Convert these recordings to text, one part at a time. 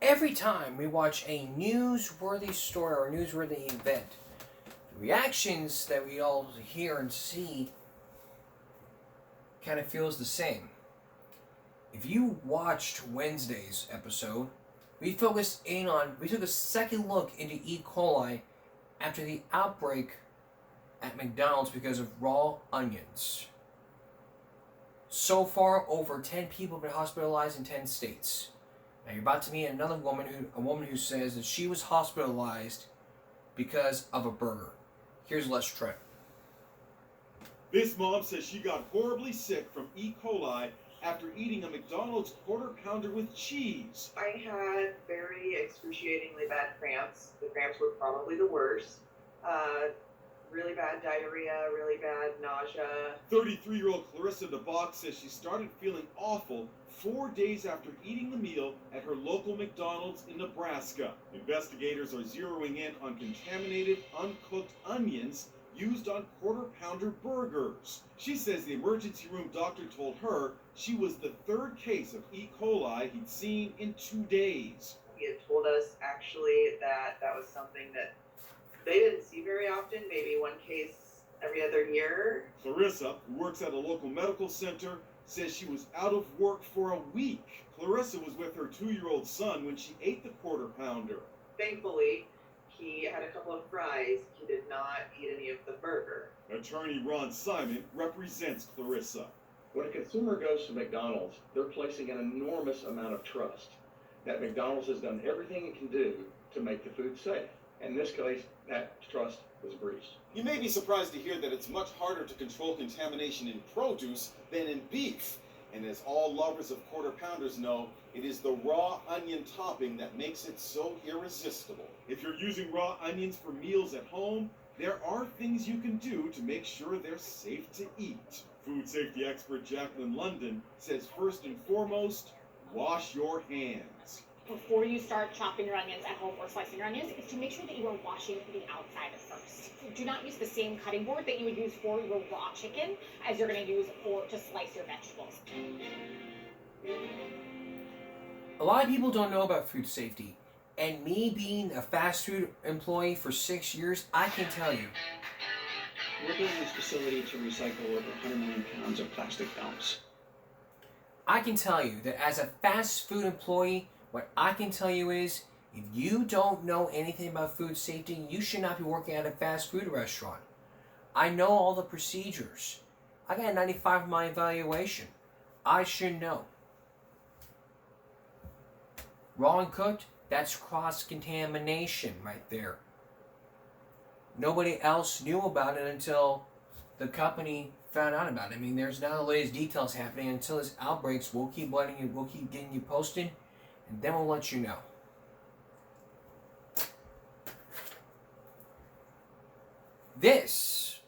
Every time we watch a newsworthy story or a newsworthy event, the reactions that we all hear and see kind of feels the same. If you watched Wednesday's episode, we took a second look into E. coli after the outbreak at McDonald's because of raw onions. So far, over 10 people have been hospitalized in 10 states. Now you're about to meet another woman who says that she was hospitalized because of a burger. Here's Les Trent. This mom says she got horribly sick from E. coli after eating a McDonald's quarter pounder with cheese. I had very excruciatingly bad cramps. The cramps were probably the worst. Really bad diarrhea, really bad nausea. 33-year-old Clarissa DeBach says she started feeling awful 4 days after eating the meal at her local McDonald's in Nebraska. Investigators are zeroing in on contaminated, uncooked onions used on quarter-pounder burgers. She says the emergency room doctor told her she was the third case of E. coli he'd seen in 2 days. He had told us actually that was something that they didn't see very often, maybe one case every other year. Clarissa, who works at a local medical center, says she was out of work for a week. Clarissa was with her 2-year-old son when she ate the quarter pounder. Thankfully, he had a couple of fries. He did not eat any of the burger. Attorney Ron Simon represents Clarissa. When a consumer goes to McDonald's, they're placing an enormous amount of trust that McDonald's has done everything it can do to make the food safe. In this case, that trust was breached. You may be surprised to hear that it's much harder to control contamination in produce than in beef. And as all lovers of quarter pounders know, it is the raw onion topping that makes it so irresistible. If you're using raw onions for meals at home, there are things you can do to make sure they're safe to eat. Food safety expert Jacqueline London says first and foremost, wash your hands. Before you start chopping your onions at home or slicing your onions, is to make sure that you are washing the outside first. Do not use the same cutting board that you would use for your raw chicken as you're going to use to slice your vegetables. A lot of people don't know about food safety, and me being a fast food employee for 6 years, I can tell you. We're building this facility to recycle over 100 million pounds of plastic films. I can tell you that as a fast food employee, what I can tell you is, if you don't know anything about food safety, you should not be working at a fast food restaurant. I know all the procedures. I got a 95 on my evaluation. I should know. Raw and cooked, that's cross-contamination right there. Nobody else knew about it until the company found out about it. I mean, there's not the latest details happening. Until this outbreaks, we'll keep getting you posted, and then we'll let you know. This,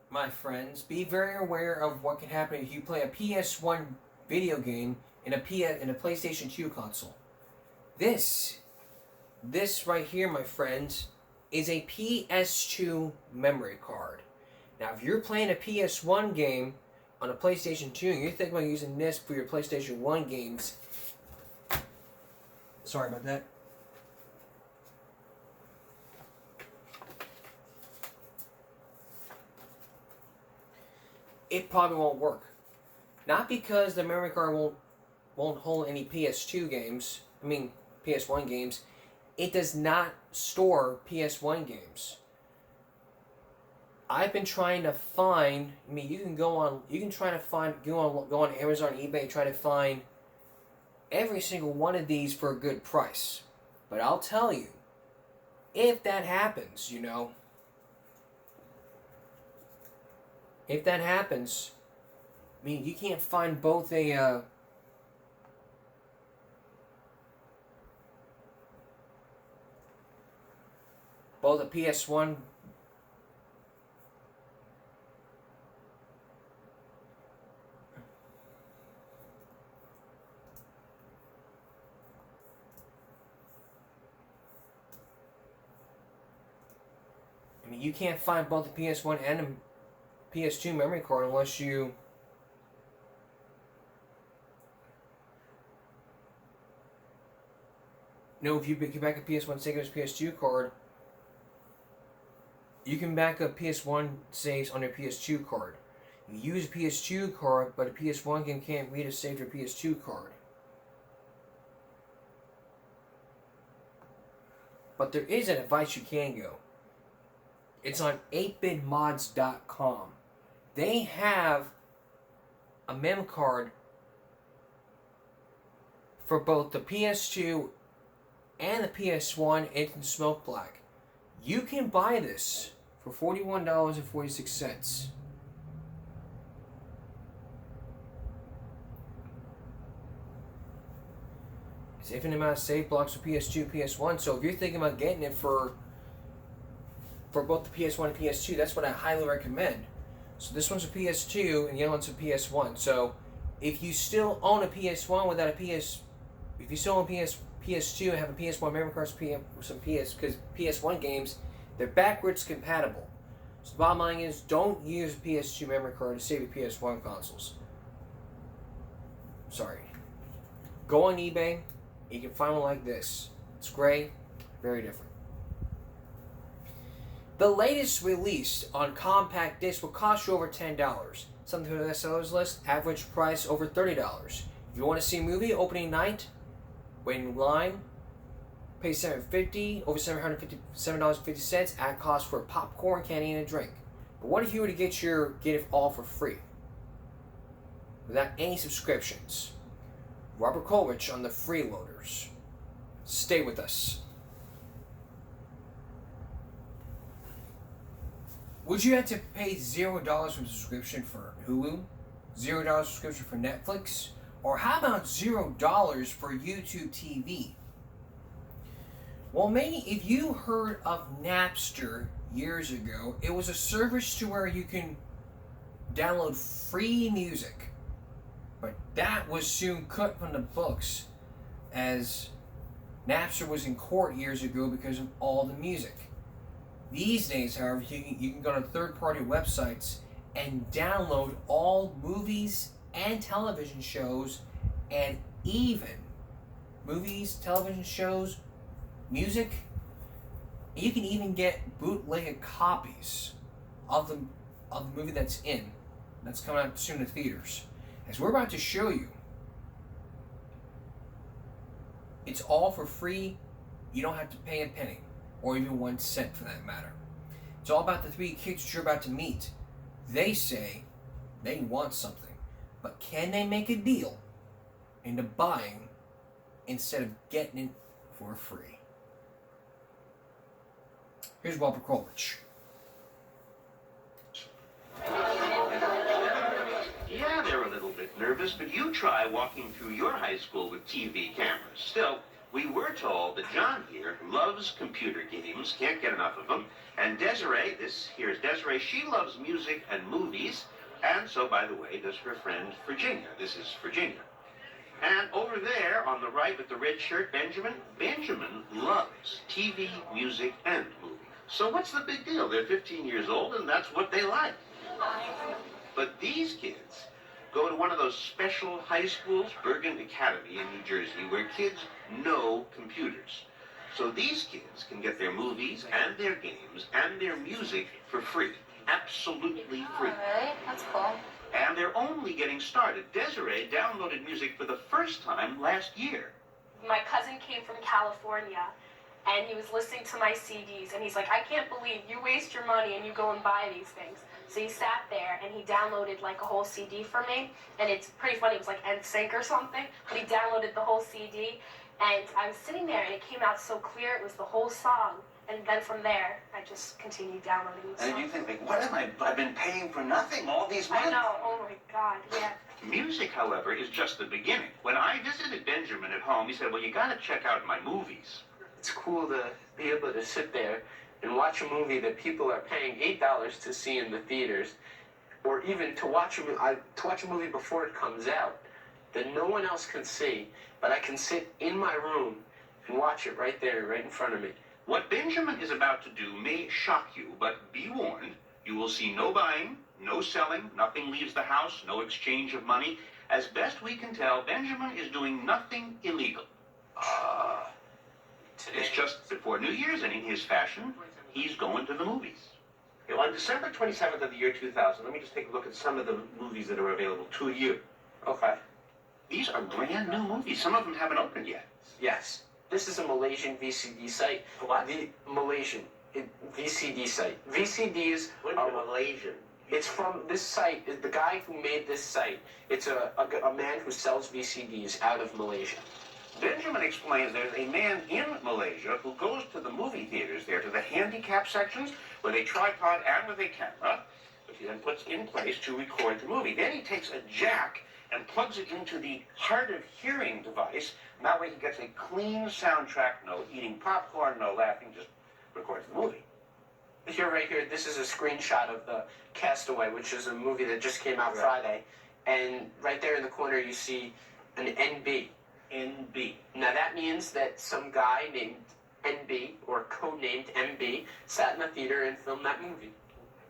my friends, be very aware of what can happen if you play a PS1 video game in a PlayStation 2 console. This right here, my friends, is a PS2 memory card. Now, if you're playing a PS1 game on a PlayStation 2 and you're thinking about using this for your PlayStation 1 games, sorry about that. It probably won't work. Not because the memory card won't hold any PS1 games. It does not store PS1 games. I've been trying to find. I mean, you can go on Amazon, eBay, try to find every single one of these for a good price. But I'll tell you, if that happens, if that happens, I mean, you can't find both a PS1 I mean, you can't find both the PS1 and the PS2 memory card unless you if you back a PS1 save as PS2 card, you can back up PS1 saves on your PS2 card. You use a PS2 card, but a PS1 can't read a save to your PS2 card. But there is an advice you can go. It's on 8bitmods.com. They have a mem card for both the PS2 and the PS1 Instant Smoke Black. You can buy this for $41.46. It's infinite amount of save blocks for PS2, PS1. So if you're thinking about getting it for both the PS1 and PS2, that's what I highly recommend. So this one's a PS2 and the other one's a PS1. So if you still own a PS1 without a PS, if you still own PS2 and have a PS1 memory card, because PS1 games, they're backwards compatible. So the bottom line is, don't use a PS2 memory card to save your PS1 consoles. Sorry. Go on eBay. You can find one like this. It's gray, very different. The latest release on compact disc will cost you over $10. Something for the sellers list, average price over $30. If you want to see a movie opening night, wait in line, pay $7.50, over $7.50 at cost for popcorn, candy, and a drink. But what if you were to get it all for free, without any subscriptions? Robert Coleridge on the Freeloaders. Stay with us. Would you have to pay $0 for subscription for Hulu? $0 subscription for Netflix? Or how about $0 for YouTube TV? Well, maybe if you heard of Napster years ago, it was a service to where you can download free music. But that was soon cut from the books, as Napster was in court years ago because of all the music. These days, however, you can go to third-party websites and download all movies and television shows, and even movies, television shows, music. You can even get bootleg copies of the movie that's coming out soon to theaters. As we're about to show you, it's all for free. You don't have to pay a penny, or even 1 cent for that matter. It's all about the three kids that you're about to meet. They say they want something, but can they make a deal into buying instead of getting it for free? Here's Robert Coleridge. Yeah, they're a little bit nervous, but you try walking through your high school with TV cameras. Still, we were told that John here loves computer games, can't get enough of them, and Desiree, this here is Desiree, she loves music and movies, and so, by the way, does her friend Virginia. This is Virginia. And over there, on the right with the red shirt, Benjamin. Benjamin loves TV, music, and movies. So what's the big deal? They're 15 years old, and that's what they like. But these kids go to one of those special high schools, Bergen Academy in New Jersey, where kids know computers. So these kids can get their movies and their games and their music for free. Absolutely free. Oh, really? That's cool. And they're only getting started. Desiree downloaded music for the first time last year. My cousin came from California, and he was listening to my CDs, and he's like, I can't believe you waste your money and you go and buy these things. So he sat there, and he downloaded, like, a whole CD for me, and it's pretty funny. It was, like, NSYNC or something, but he downloaded the whole CD, and I was sitting there, and it came out so clear. It was the whole song, and then from there, I just continued downloading the song. And you think, like, what am I've been paying for nothing all these months? I know. Oh, my God, yeah. Music, however, is just the beginning. When I visited Benjamin at home, he said, well, you got to check out my movies. It's cool to be able to sit there and watch a movie that people are paying $8 to see in the theaters, or even to watch a movie before it comes out that no one else can see, but I can sit in my room and watch it right there, right in front of me. What Benjamin is about to do may shock you, but be warned, you will see no buying, no selling, nothing leaves the house, no exchange of money. As best we can tell, Benjamin is doing nothing illegal. just before New Year's, and in his fashion, he's going to the movies. On December 27th of the year 2000, let me just take a look at some of the movies that are available to you. Okay. These are brand new movies. Some of them haven't opened yet. Yes. This is a Malaysian VCD site. What? The Malaysian VCD site. VCDs are Malaysian. It's from this site. The guy who made this site, it's a man who sells VCDs out of Malaysia. Benjamin explains there's a man in Malaysia who goes to the movie theaters there, to the handicap sections, with a tripod and with a camera, which he then puts in place to record the movie. Then he takes a jack and plugs it into the hard of hearing device, and that way he gets a clean soundtrack, no eating popcorn, no laughing, just records the movie. Here, right here, this is a screenshot of the Castaway, which is a movie that just came out Friday. And right there in the corner, you see an NB. NB. Now that means that some guy named NB, or codenamed MB, sat in the theater and filmed that movie.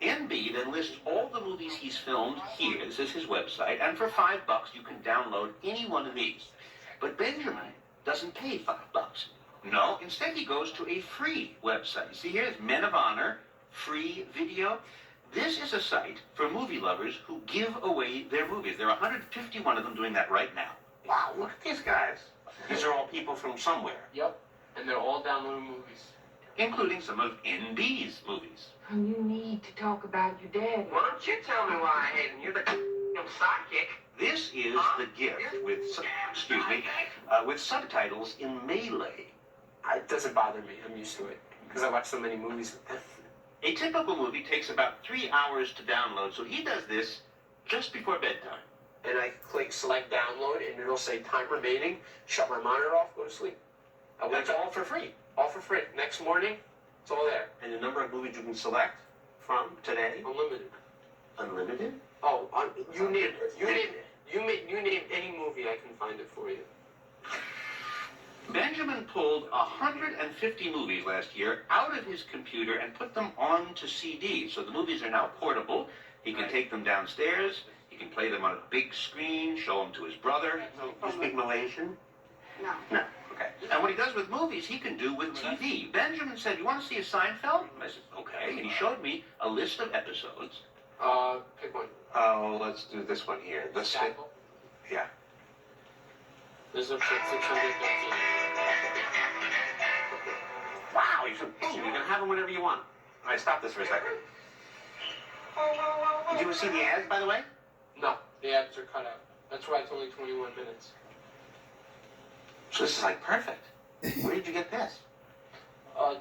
NB then lists all the movies he's filmed here. This is his website, and for $5 you can download any one of these. But Benjamin doesn't pay $5. No, instead he goes to a free website. See, here's Men of Honor, free video. This is a site for movie lovers who give away their movies. There are 151 of them doing that right now. Wow, look at these guys. These are all people from somewhere. Yep. And they're all downloading movies. Including some of NB's movies. You need to talk about your dad. Why don't you tell me why I hate him? You're the sidekick. This is The Gift with, with subtitles in Malay. It doesn't bother me. I'm used to it. Because I watch so many movies with them. A typical movie takes about 3 hours to download, so he does this just before bedtime. And I click select download, and it'll say time remaining, shut my monitor off, go to sleep. That's all for free. All for free. Next morning, it's all there. And the number of movies you can select from today? Unlimited. Unlimited? Oh, you name any movie, I can find it for you. Benjamin pulled 150 movies last year out of his computer and put them onto CDs. So the movies are now portable. He can take them downstairs. He can play them on a big screen, show them to his brother. You speak Malaysian? No. No. Okay. And what he does with movies, he can do with TV. Benjamin said, "You want to see a Seinfeld?" I said, "Okay." And he showed me a list of episodes. Pick one. Oh, let's do this one here. Yeah. This is episode 613. Wow, you can have them whenever you want. All right, stop this for a second. Did you see the ads, by the way? No, the ads are cut out. That's why it's only 21 minutes. So this is like perfect. Where did you get this?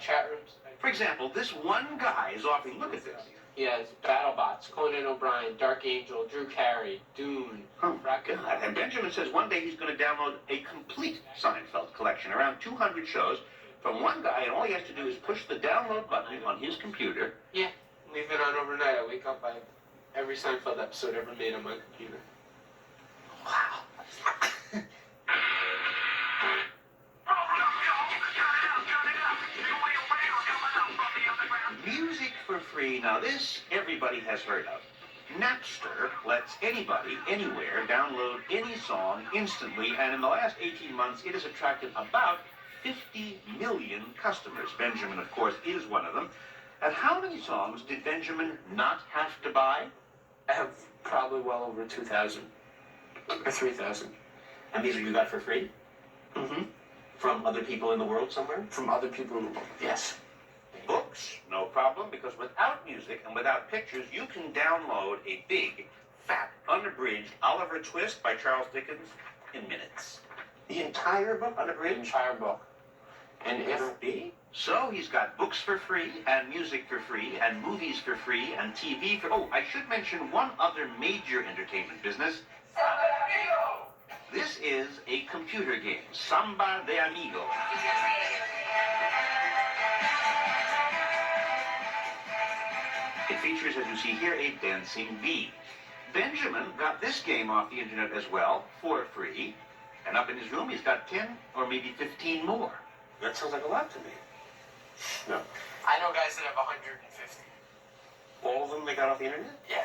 Chat rooms. For example, this one guy is offering, look at this. He has BattleBots, Conan O'Brien, Dark Angel, Drew Carey, Dune. Oh, God. And Benjamin says one day he's going to download a complete Seinfeld collection, around 200 shows, from one guy, and all he has to do is push the download button on his computer. Yeah, leave it on overnight. I wake up by every Seinfeld episode ever made on my computer. Wow. Music for free. Now this everybody has heard of. Napster lets anybody, anywhere, download any song instantly, and in the last 18 months it has attracted about 50 million customers. Benjamin, of course, is one of them. And how many songs did Benjamin not have to buy? I have probably well over 2,000 or 3,000. And these you got for free? Mm-hmm. From other people in the world somewhere? From other people in the world, yes. Books, no problem, because without music and without pictures, you can download a big, fat, unabridged Oliver Twist by Charles Dickens in minutes. The entire book The unabridged? entire book. And if So he's got books for free, and music for free, and movies for free, and TV for... Oh, I should mention one other major entertainment business. This is a computer game, Samba de Amigo. It features, as you see here, a dancing bee. Benjamin got this game off the internet as well, for free. And up in his room, he's got 10 or maybe 15 more. That sounds like a lot to me. No. I know guys that have 150. All of them they got off the internet? Yeah.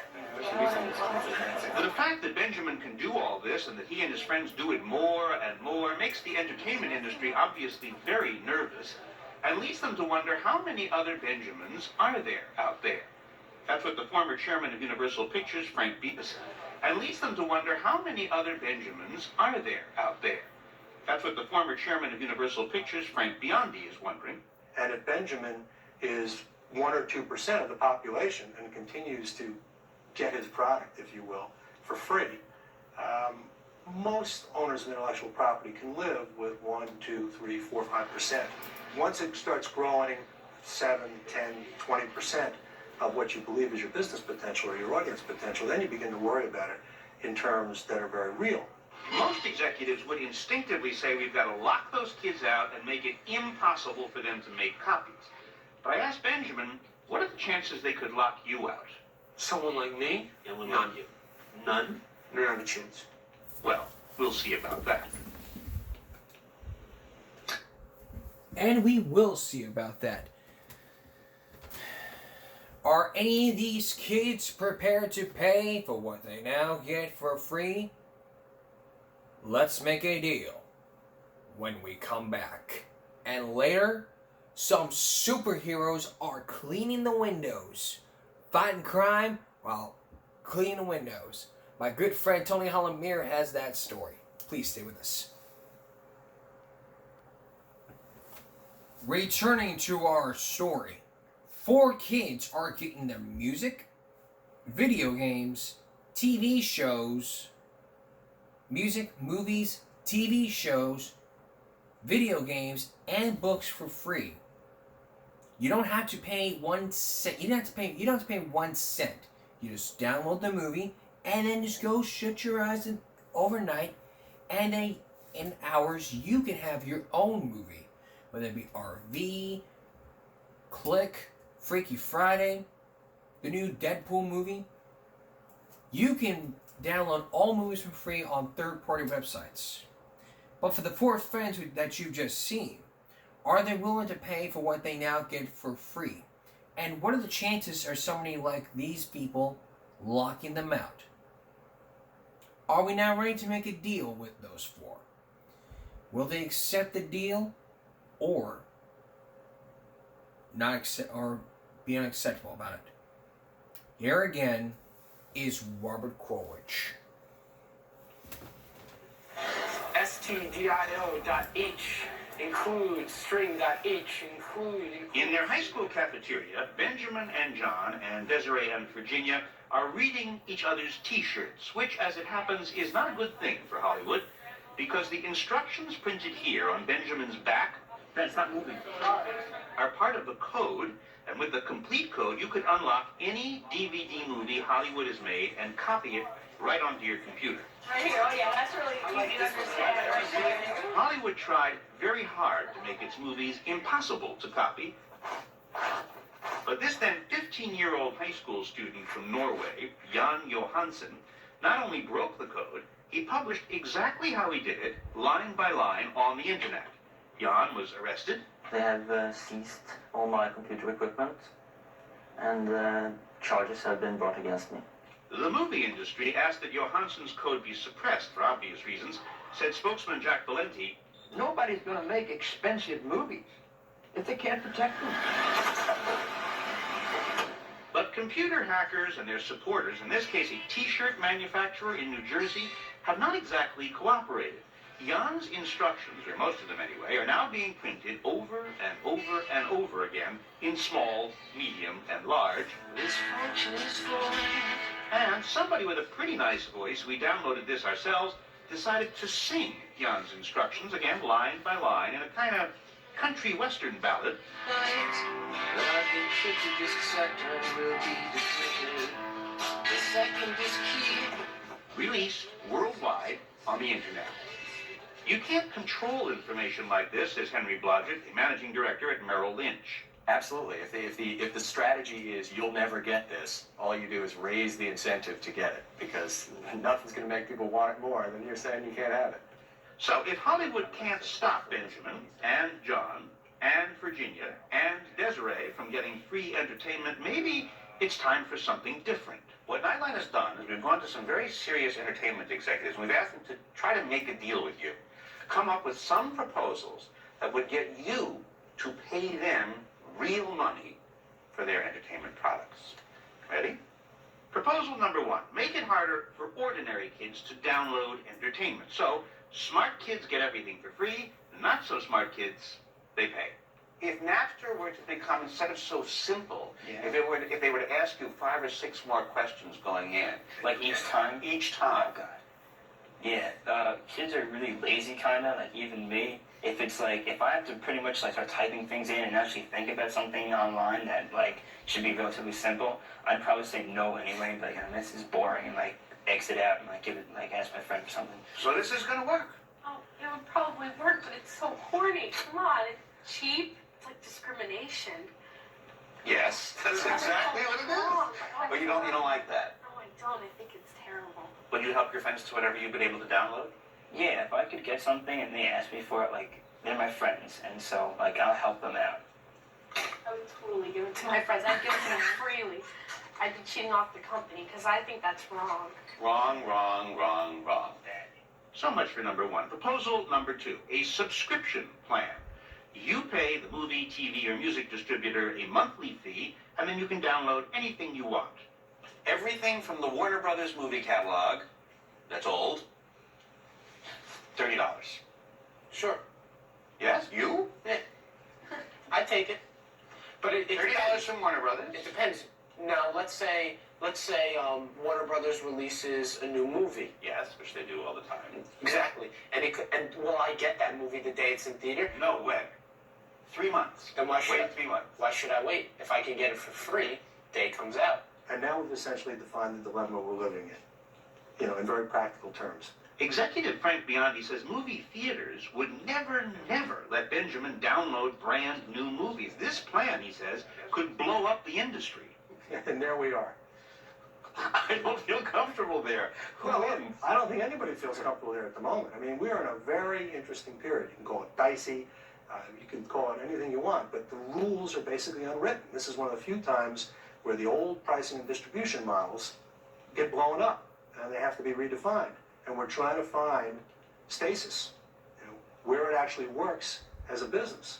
The fact that Benjamin can do all this and that he and his friends do it more and more makes the entertainment industry obviously very nervous. and leads them to wonder how many other Benjamins are there out there. That's what the former chairman of Universal Pictures, Frank Beebe, said. And leads them to wonder how many other Benjamins are there out there. That's what the former chairman of Universal Pictures, Frank Biondi, is wondering. And if Benjamin is 1 or 2% of the population and continues to get his product, if you will, for free, most owners of intellectual property can live with 1, 2, 3, 4, 5%. Once it starts growing 7, 10, 20% of what you believe is your business potential or your audience potential, then you begin to worry about it in terms that are very real. Most executives would instinctively say we've got to lock those kids out and make it impossible for them to make copies. But I asked Benjamin, what are the chances they could lock you out? Someone like me? And we'll not you. None? Not a chance. Well, we'll see about that. And we will see about that. Are any of these kids prepared to pay for what they now get for free? Let's make a deal when we come back. And later, some superheroes are cleaning the windows, fighting crime while cleaning the windows. My good friend Tony Hollamir has that story. Please stay with us. Returning to our story, 4 kids are getting their music, video games, TV shows, music, movies, TV shows, video games, and books for free. You don't have to pay 1 cent. You don't have to pay 1 cent. You just download the movie and then just go shut your eyes overnight, and in hours you can have your own movie, whether it be RV, Click, Freaky Friday, the new Deadpool movie. You can download all movies for free on third-party websites. But for the 4 friends that you've just seen, are they willing to pay for what they now get for free? And what are the chances of somebody like these people locking them out? Are we now ready to make a deal with those 4? Will they accept the deal or not accept or be unacceptable about it? Here again is Robert Krulwich. stdio.h include string.h include. In their high school cafeteria, Benjamin and John and Desiree and Virginia are reading each other's T-shirts, which, as it happens, is not a good thing for Hollywood, because the instructions printed here on Benjamin's back, That's not moving. are part of the code, and with the complete code, you could unlock any DVD movie Hollywood has made and copy it right onto your computer. Right here, oh yeah, that's really easy to understand right there. Hollywood tried very hard to make its movies impossible to copy. But this then 15-year-old high school student from Norway, Jan Johansen, not only broke the code, he published exactly how he did it, line by line, on the internet. Jan was arrested. They have seized all my computer equipment, and charges have been brought against me. The movie industry asked that Johansen's code be suppressed for obvious reasons, said spokesman Jack Valenti. Nobody's going to make expensive movies if they can't protect them. But computer hackers and their supporters, in this case a T-shirt manufacturer in New Jersey, have not exactly cooperated. Jan's instructions, or most of them anyway, are now being printed over and over and over again in small, medium, and large. This function is for And somebody with a pretty nice voice, we downloaded this ourselves, decided to sing Jan's instructions, again, line by line, in a kind of country western ballad. Released worldwide on the internet. You can't control information like this, says Henry Blodgett, a managing director at Merrill Lynch. Absolutely. If the strategy is you'll never get this, all you do is raise the incentive to get it, because nothing's going to make people want it more than you're saying you can't have it. So if Hollywood can't stop Benjamin and John and Virginia and Desiree from getting free entertainment, maybe it's time for something different. What Nightline has done is we've gone to some very serious entertainment executives. We've asked them to try to make a deal with you, come up with some proposals that would get you to pay them real money for their entertainment products. Ready? Proposal number 1. Make it harder for ordinary kids to download entertainment. So, smart kids get everything for free, not so smart kids, they pay. If Napster were to become, instead of so simple, if they were to ask you 5 or 6 more questions going in. Like each time? Each time. Oh, God. Yeah, kids are really lazy, kind of, like even me. If it's like, if I have to pretty much like start typing things in and actually think about something online that like should be relatively simple, I'd probably say no anyway, and be like, oh, this is boring, and like exit out and like give it, like ask my friend for something. So this is gonna work. Oh, it would probably work, but it's so corny. Come on, it's cheap. It's like discrimination. Yes, that's exactly what it is. But you don't like that. No, I don't. I think it's terrible. Would you help your friends to whatever you've been able to download? Yeah, if I could get something and they ask me for it, like, they're my friends, and so, like, I'll help them out. I would totally give it to my friends. I'd give it to them freely. I'd be cheating off the company, because I think that's wrong. Wrong, wrong, wrong, wrong. So much for number 1. Proposal number 2, a subscription plan. You pay the movie, TV, or music distributor a monthly fee, and then you can download anything you want. Everything from the Warner Brothers movie catalog, that's old, $30. Sure. Yes, you? Yeah. I take it. But it $30 from Warner Brothers? It depends. Now, let's say Warner Brothers releases a new movie. Yes, which they do all the time. Exactly. And will I get that movie the day it's in theater? No way. 3 months. Then why should Wait 3 months. Why should I wait? If I can get it for free, day it comes out. And now we've essentially defined the dilemma we're living in, in very practical terms. Executive Frank Biondi says movie theaters would never let Benjamin download brand new movies. This plan, he says, could blow up the industry. And there we are. I don't feel comfortable there. Well, I don't think anybody feels comfortable there at the moment. I mean, we are in a very interesting period. You can call it dicey, you can call it anything you want, but the rules are basically unwritten. This is one of the few times where the old pricing and distribution models get blown up, and they have to be redefined. And we're trying to find stasis, where it actually works as a business.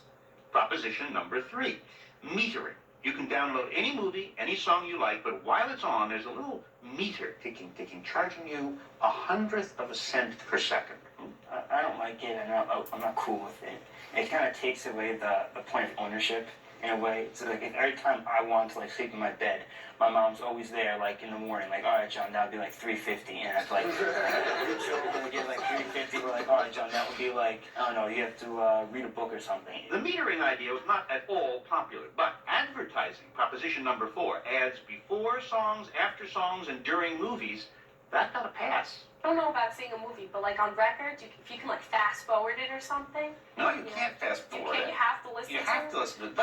Proposition number 3, metering. You can download any movie, any song you like, but while it's on, there's a little meter ticking, charging you 1/100 of a cent per second. I don't like it, and I'm not cool with it. It kind of takes away the point of ownership in a way. So like, if every time I want to like sleep in my bed, my mom's always there, like in the morning, like, all right, John, that would be like $3.50, and I'd like, we're gonna get like $3.50. We're like, all right, John, that would be like, I don't know, you have to read a book or something. The metering idea was not at all popular, but advertising, proposition number 4, ads before songs, after songs, and during movies, that got a pass. I don't know about seeing a movie, but like on records, if you can like fast forward it or something. No, you can't fast forward it. You have to listen to it. You have to listen to it,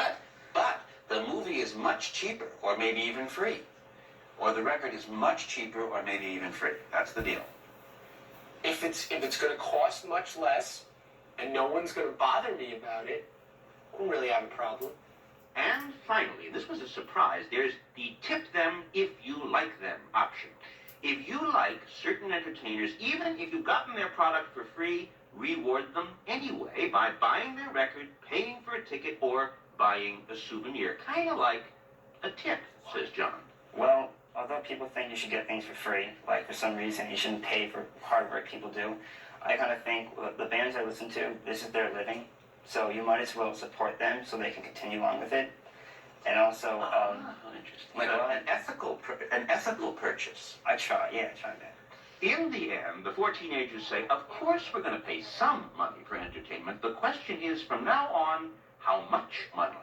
but the movie is much cheaper, or maybe even free. Or the record is much cheaper, or maybe even free. That's the deal. If it's going to cost much less, and no one's going to bother me about it, I don't really have a problem. And finally, this was a surprise, there's the tip them if you like them option. If you like certain entertainers, even if you've gotten their product for free, reward them anyway by buying their record, paying for a ticket, or buying a souvenir. Kind of like a tip, says John. Well, although people think you should get things for free, like for some reason you shouldn't pay for hard work people do, I kind of think the bands I listen to, this is their living, so you might as well support them so they can continue on with it. And also, interesting. Like an ethical purchase. I try that. In the end, the 4 teenagers say, of course we're going to pay some money for entertainment. The question is, from now on, how much money?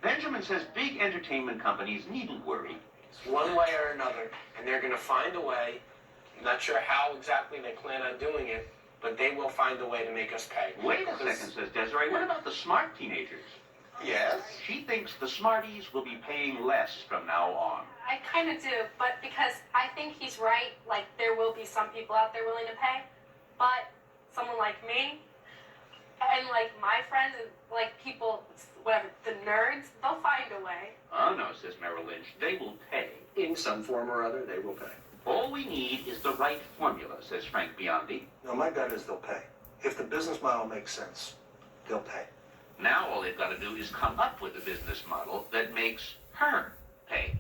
Benjamin says big entertainment companies needn't worry. It's one way or another, and they're going to find a way. I'm not sure how exactly they plan on doing it, but they will find a way to make us pay. Wait a second, says Desiree. What about the smart teenagers? Yes? She thinks the smarties will be paying less from now on. I kind of do, but because I think he's right, like there will be some people out there willing to pay, but someone like me, and like my friends, and like people, whatever, the nerds, they'll find a way. Oh no, says Merrill Lynch, they will pay. In some form or other, they will pay. All we need is the right formula, says Frank Biondi. No, my bet is they'll pay. If the business model makes sense, they'll pay. Now all they've got to do is come up with a business model that makes her pay.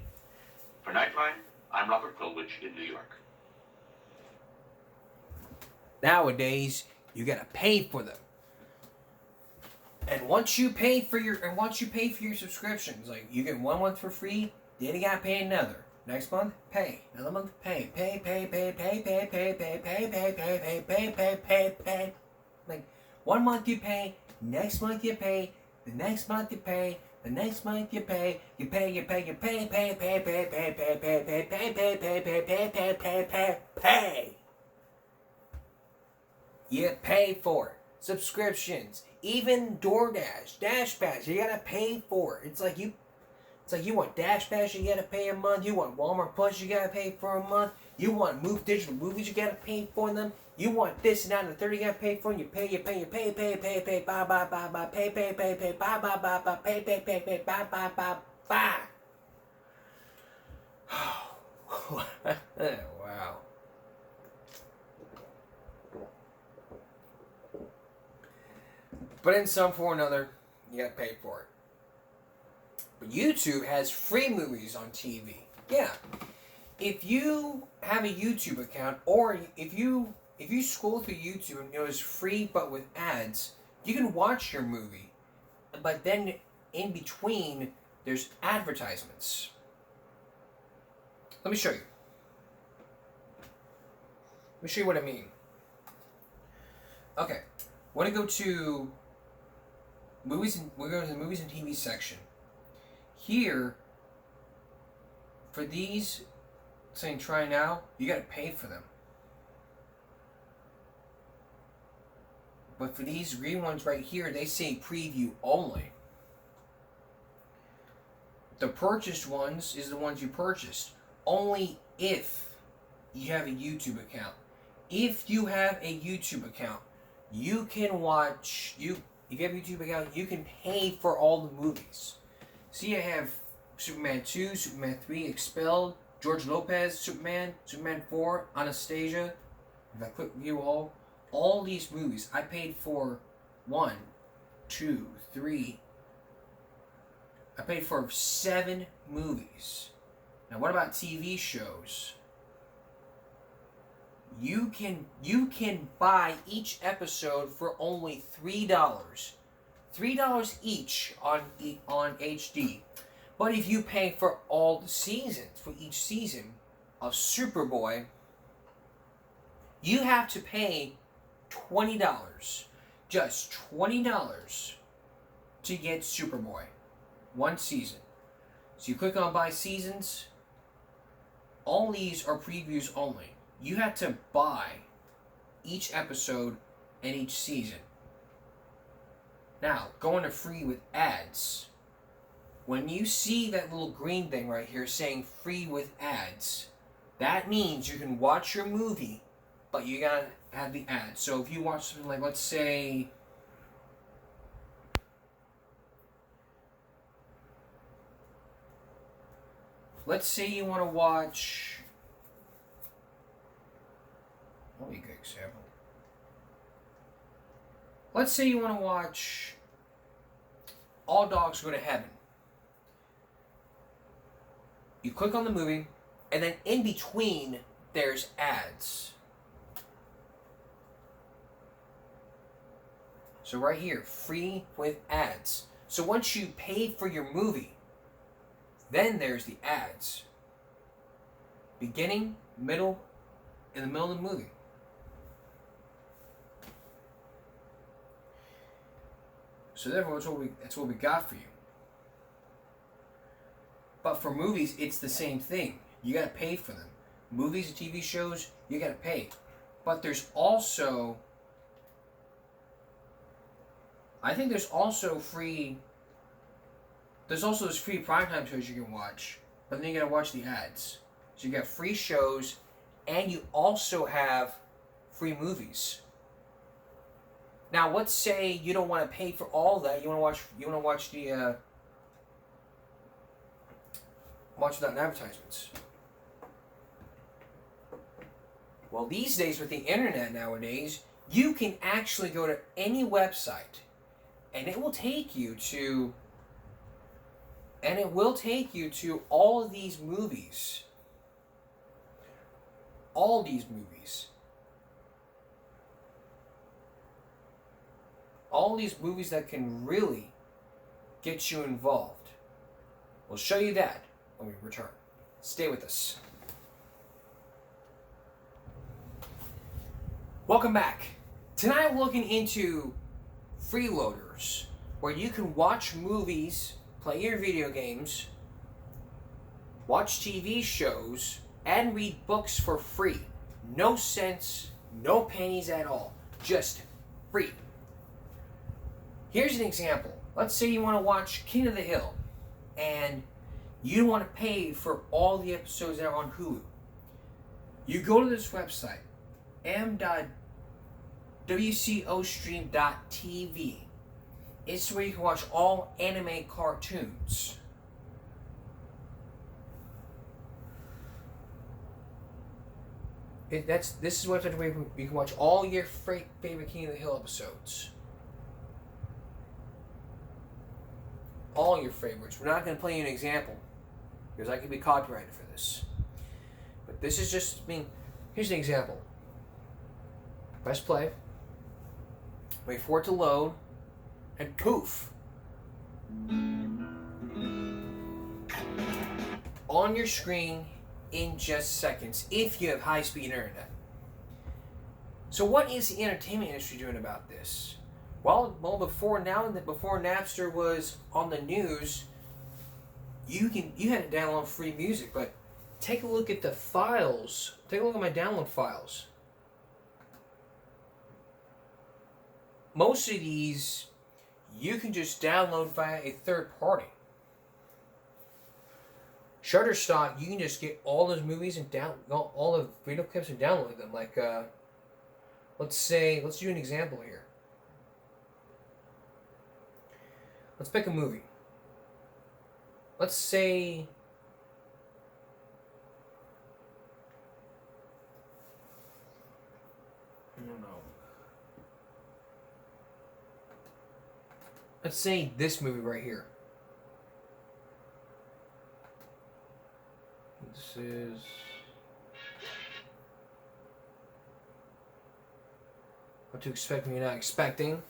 For Nightline, I'm Robert Krulwich in New York. Nowadays, you gotta pay for them. And once you pay for your subscriptions, like you get 1 month for free, then you gotta pay another. Next month, pay. Another month, pay. Pay. Like 1 month you pay, next month you pay, the next month you pay, the next month you pay, you pay. You pay for it. Subscriptions, even DoorDash, DashPass, you gotta pay for it. It's like you want DashPass, you gotta pay a month. You want Walmart Plus, you gotta pay for a month. You want digital movies, you gotta pay for them. You want this and that and the 30, you gotta pay for them. You pay, bye, bye. Wow. But in some form or another, you gotta pay for it. But YouTube has free movies on TV. Yeah. If you have a YouTube account, or if you scroll through YouTube and it was free but with ads, you can watch your movie. But then in between, there's advertisements. Let me show you. Let me show you what I mean. Okay. I want to go to movies, and we're going to the movies and TV section. Here, for these saying try now, you got to pay for them. But for these green ones right here, they say preview only. The purchased ones is the ones you purchased. Only if you have a YouTube account. If you have a YouTube account, you can watch, if you have a YouTube account, you can pay for all the movies. See, I have Superman 2, Superman 3, Expelled, George Lopez, Superman 4, Anastasia. If I click view all these movies, I paid for 1, 2, 3. I paid for 7 movies. Now, what about TV shows? You can buy each episode for only $3. $3 each on HD. But if you pay for all the seasons, for each season of Superboy, you have to pay $20. Just $20 to get Superboy. 1 season. So you click on buy seasons. All these are previews only. You have to buy each episode and each season. Now, going to free with ads. When you see that little green thing right here saying free with ads, that means you can watch your movie, but you gotta have the ads. So if you watch something like, let's say, you want to watch, what would be a good example? Let's say you want to watch All Dogs Go to Heaven. You click on the movie, and then in between, there's ads. So right here, free with ads. So once you pay for your movie, then there's the ads. Beginning, middle, in the middle of the movie. So therefore, that's what we got for you. But for movies, it's the same thing. You gotta pay for them. Movies and TV shows, you gotta pay. But there's also, I think there's also free, there's also those free primetime shows you can watch. But then you gotta watch the ads. So you got free shows, and you also have free movies. Now, let's say you don't want to pay for all that. You want to watch the watch without advertisements. Well, these days with the internet nowadays, you can actually go to any website and it will take you to all of these movies. All these movies. All these movies that can really get you involved. We'll show you that when we return. Stay with us. Welcome back. Tonight we're looking into Freeloaders, where you can watch movies, play your video games, watch TV shows, and read books for free. No cents, no pennies at all. Just free. Here's an example. Let's say you want to watch King of the Hill, and you don't want to pay for all the episodes that are on Hulu. You go to this website, m.wcostream.tv. It's where you can watch all anime cartoons. This is a website where you can watch all your favorite King of the Hill episodes. All your favorites. We're not going to play you an example, because I could be copyrighted for this. But this is just, here's an example. Press play. Wait for it to load. And poof. On your screen in just seconds, if you have high-speed internet. So what is the entertainment industry doing about this? Well, before Napster was on the news, you had to download free music, but take a look at the files. Take a look at my download files. Most of these you can just download via a third party. Shutterstock, you can just get all those movies and all the video clips and download them. Like, let's do an example here. Let's pick a movie. Let's say, I don't know. Let's say this movie right here. This is What to Expect When You're Not Expecting.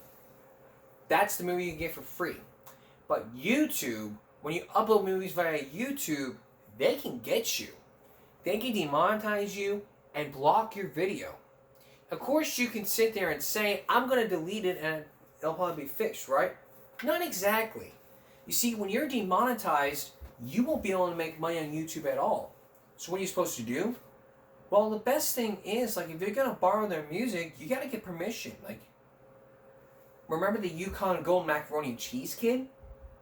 That's the movie you get for free. But YouTube, when you upload movies via YouTube, they can get you. They can demonetize you and block your video. Of course, you can sit there and say, I'm going to delete it and it'll probably be fixed, right? Not exactly. You see, when you're demonetized, you won't be able to make money on YouTube at all. So what are you supposed to do? Well, the best thing is, like, if you're going to borrow their music, you got to get permission. Like, remember the Yukon Gold Macaroni and Cheese Kid?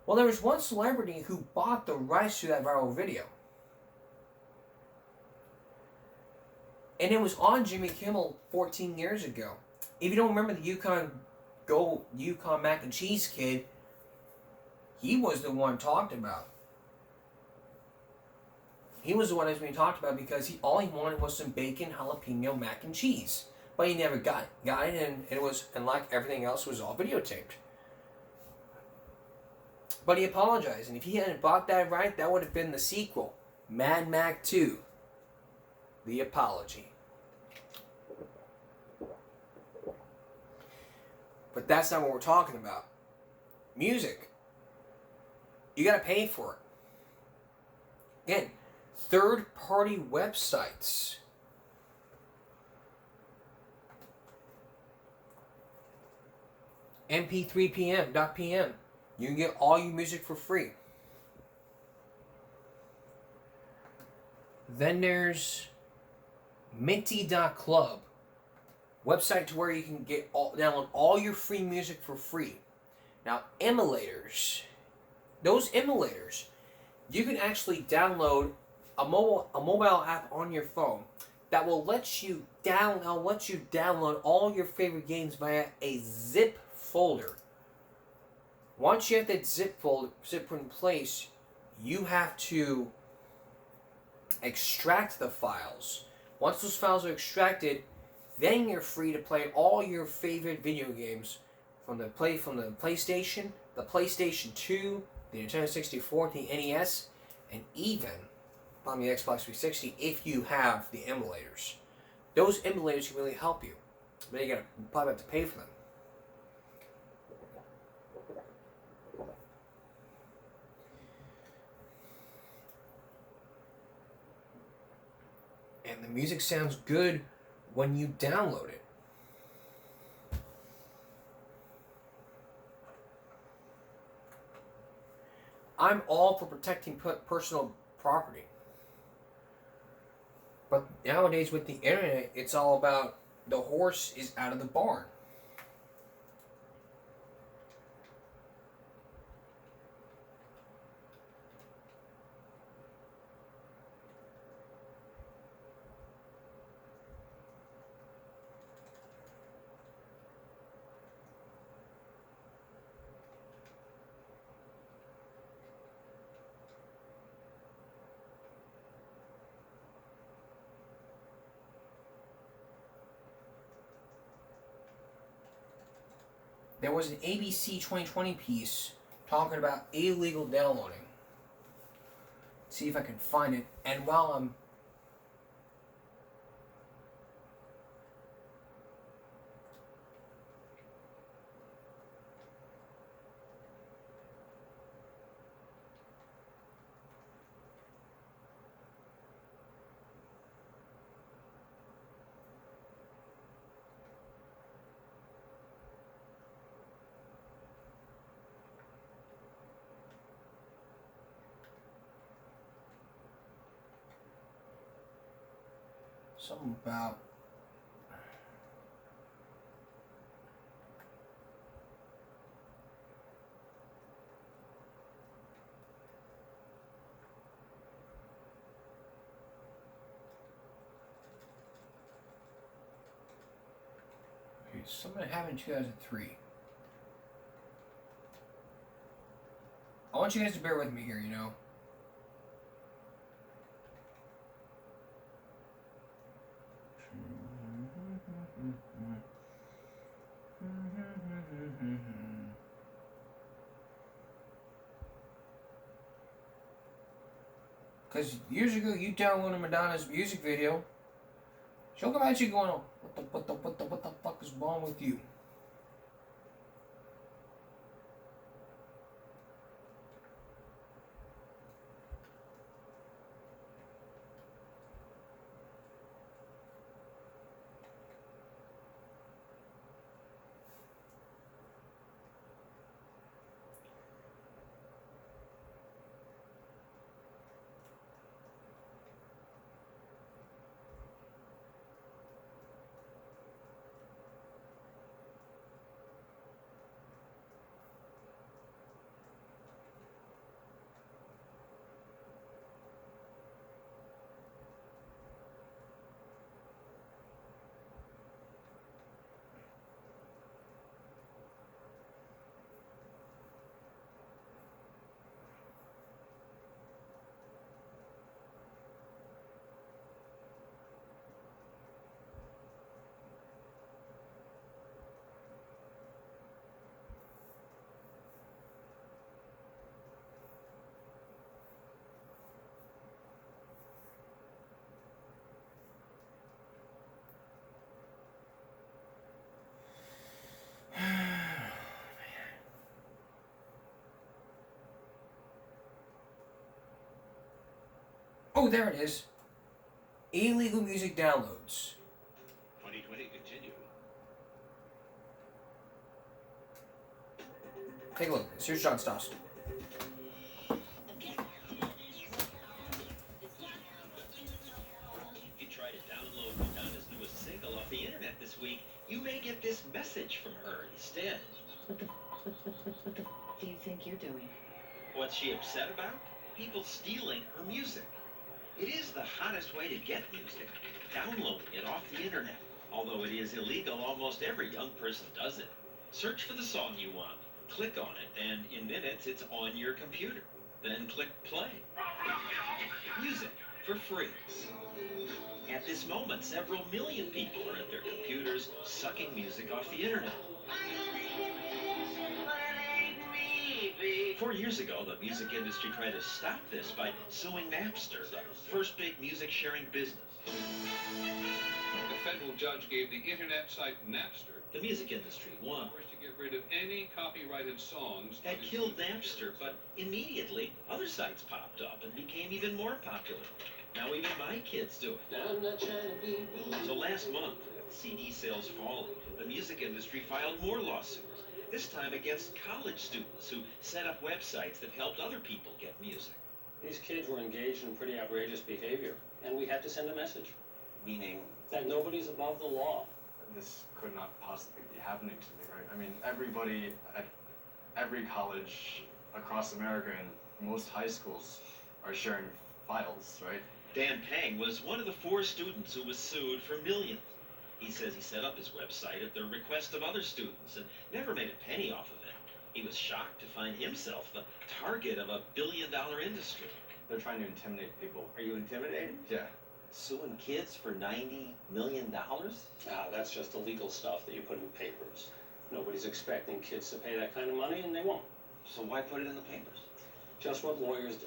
Well, there was one celebrity who bought the rights to that viral video. And it was on Jimmy Kimmel 14 years ago. If you don't remember the Yukon Mac and Cheese Kid, he was the one talked about. He was the one that's being talked about because all he wanted was some bacon, jalapeno, mac and cheese. But he never got it, and like everything else, was all videotaped. But he apologized, and if he hadn't bought that right, that would have been the sequel, Mad Max 2, The Apology. But that's not what we're talking about. Music. You gotta pay for it. Again, third-party websites. mp3pm.pm. You can get all your music for free. Then there's minty.club. Website to where you can download all your free music for free. Now, emulators. Those emulators, you can actually download a mobile app on your phone that will let you download all your favorite games via a zip folder. Once you have that zip in place, you have to extract the files. Once those files are extracted, then you're free to play all your favorite video games from the PlayStation, the PlayStation 2, the Nintendo 64, the NES, and even on the Xbox 360 if you have the emulators. Those emulators can really help you, but you probably have to pay for them. And the music sounds good when you download it. I'm all for protecting personal property. But nowadays with the internet, it's all about the horse is out of the barn. There was an ABC 2020 piece talking about illegal downloading. See if I can find it. And while I'm something about something that happened in 2003. I want you guys to bear with me here, you know. Because years ago, you downloaded Madonna's music video. She'll come at you going, what the fuck is wrong with you? Oh, there it is. Illegal music downloads. 2020 continue. Take a look. Here's John Stoss. If you try to download Madonna's newest single off the internet this week, you may get this message from her instead. What the do you think you're doing? What's she upset about? People stealing her music. It is the hottest way to get music, downloading it off the internet. Although it is illegal, almost every young person does it. Search for the song you want, click on it, and in minutes it's on your computer. Then click play. Music for free. At this moment, several million people are at their computers sucking music off the internet. 4 years ago, the music industry tried to stop this by suing Napster, the first big music sharing business. A federal judge gave the internet site Napster, The music industry won. to get rid of any copyrighted songs. That killed Napster, but immediately other sites popped up and became even more popular. Now even my kids do it. I'm not trying to be rude. So last month, CD sales falling, the music industry filed more lawsuits, this time against college students who set up websites that helped other people get music. These kids were engaged in pretty outrageous behavior, and we had to send a message Meaning, that nobody's above the law. this could not possibly be happening to me, right? I mean, everybody at every college across America and most high schools are sharing files, right? Dan Pang was one of the 4 students who was sued for millions. He says he set up his website at the request of other students and never made a penny off of it. He was shocked to find himself the target of a billion-dollar industry. They're trying to intimidate people. Are you intimidated? Yeah. Suing kids for $90 million? That's just the legal stuff that you put in papers. Nobody's expecting kids to pay that kind of money, and they won't. So why put it in the papers? Just what lawyers do.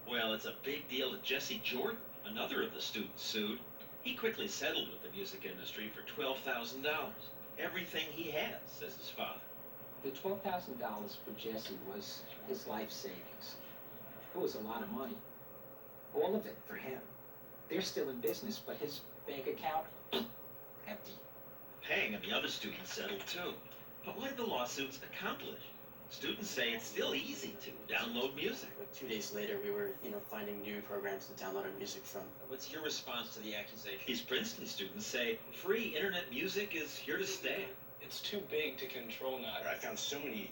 Well, it's a big deal that Jesse Jordan, another of the students sued. He quickly settled with the music industry for $12,000. Everything he had, says his father. The $12,000 for Jesse was his life savings. It was a lot of money. All of it for him. They're still in business, but his bank account, empty. Pang and the other students settled too. But what did the lawsuits accomplish? Students say it's still easy to download music. 2 days later, we were, finding new programs to download our music from. What's your response to the accusation? These Princeton students say free internet music is here to stay. It's too big to control now. I found so many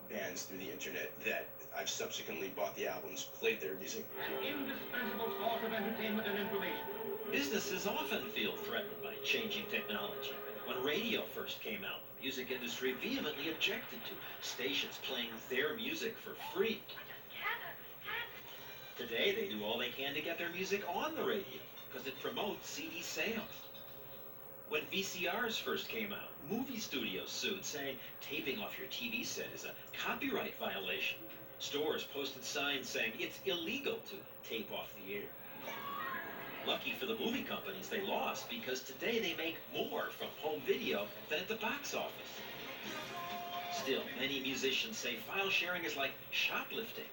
bands through the internet that I've subsequently bought the albums, played their music. Indispensable source of entertainment and information. Businesses often feel threatened by changing technology. When radio first came out, the music industry vehemently objected to stations playing their music for free. Today, they do all they can to get their music on the radio, because it promotes CD sales. When VCRs first came out, movie studios sued, saying taping off your TV set is a copyright violation. Stores posted signs saying it's illegal to tape off the air. Lucky for the movie companies, they lost, because today they make more from home video than at the box office. Still, many musicians say file sharing is like shoplifting.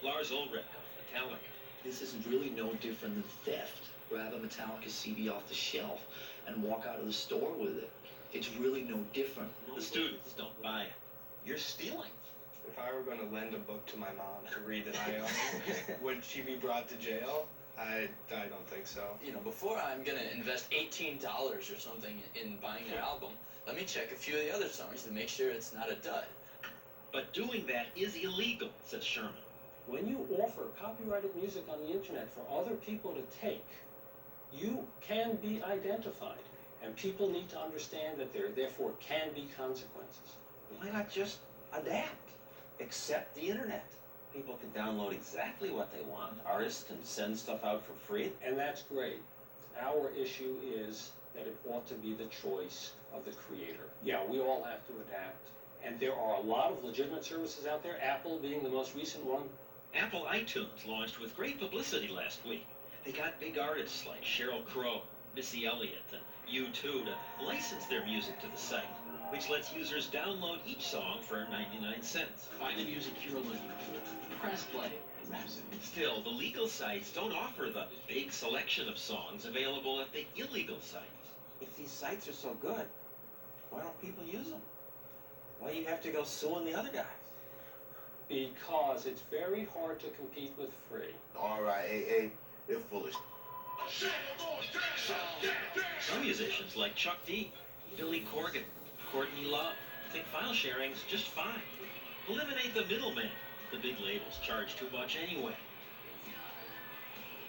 Lars Ulrich of Metallica. This is really no different than theft. Grab a Metallica CD off the shelf and walk out of the store with it. It's really no different. The students don't buy it. You're stealing. If I were going to lend a book to my mom to read that I own, would she be brought to jail? I don't think so. Before I'm gonna invest $18 or something in buying an album, let me check a few of the other songs to make sure it's not a dud. But doing that is illegal, says Sherman. When you offer copyrighted music on the internet for other people to take, you can be identified, and people need to understand that there therefore can be consequences. Why not just adapt? Accept the internet. People can download exactly what they want. Artists can send stuff out for free. And that's great. Our issue is that it ought to be the choice of the creator. Yeah, we all have to adapt. And there are a lot of legitimate services out there, Apple being the most recent one. Apple iTunes launched with great publicity last week. They got big artists like Sheryl Crow, Missy Elliott, and U2 to license their music to the site, which lets users download each song for 99 cents. Find the music you're looking for. Press play. Still, the legal sites don't offer the big selection of songs available at the illegal sites. If these sites are so good, why don't people use them? Why do you have to go suing the other guys? Because it's very hard to compete with free. RIAA, they're full of Some musicians like Chuck D, Billy Corgan, Courtney Love think file sharing's just fine. Eliminate the middleman. The big labels charge too much anyway.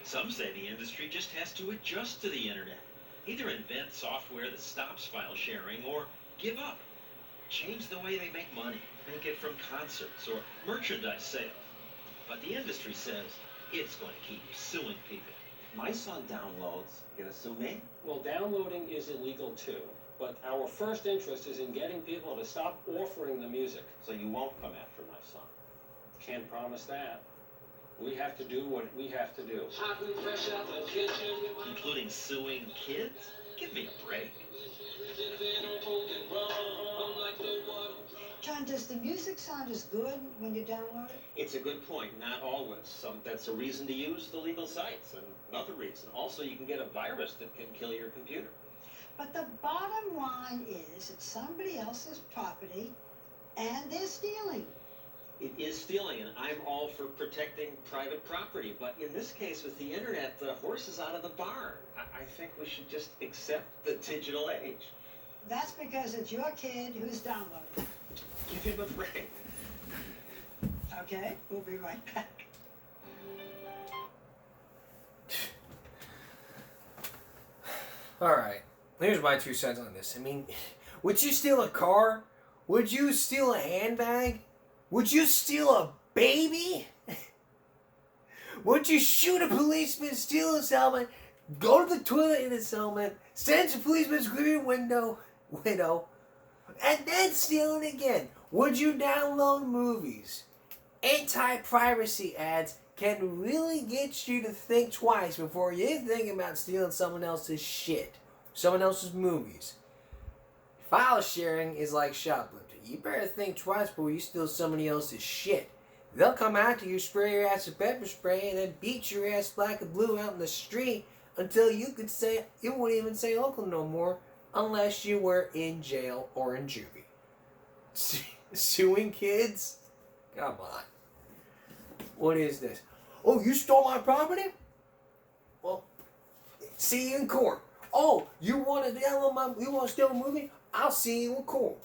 Some say the industry just has to adjust to the internet. Either invent software that stops file sharing or give up. Change the way they make money. Make it from concerts or merchandise sales. But the industry says it's going to keep suing people. My son downloads. You gonna sue me? Well, downloading is illegal too. But our first interest is in getting people to stop offering the music. So you won't come after my son? Can't promise that. We have to do what we have to do. Including suing kids? Give me a break. John, does the music sound as good when you download it? It's a good point. Not always. That's a reason to use the legal sites, and another reason. Also, you can get a virus that can kill your computer. But the bottom line is it's somebody else's property and they're stealing. It is stealing, and I'm all for protecting private property. But in this case, with the internet, the horse is out of the barn. I think we should just accept the digital age. That's because it's your kid who's downloading. Give him a break. Okay, we'll be right back. Alright, here's my 2 cents on this. I mean, would you steal a car? Would you steal a handbag? Would you steal a baby? Would you shoot a policeman, steal his helmet, go to the toilet in his helmet, stand at a policeman's window, and then steal it again? Would you download movies? Anti-privacy ads can really get you to think twice before you think about stealing someone else's shit, someone else's movies. File sharing is like shoplifting. You better think twice before you steal somebody else's shit. They'll come after you, spray your ass with pepper spray, and then beat your ass black and blue out in the street until you wouldn't even say uncle no more unless you were in jail or in juvie. Suing kids? Come on. What is this? Oh, you stole my property? Well, see you in court. Oh, you want to steal a movie? I'll see you in court.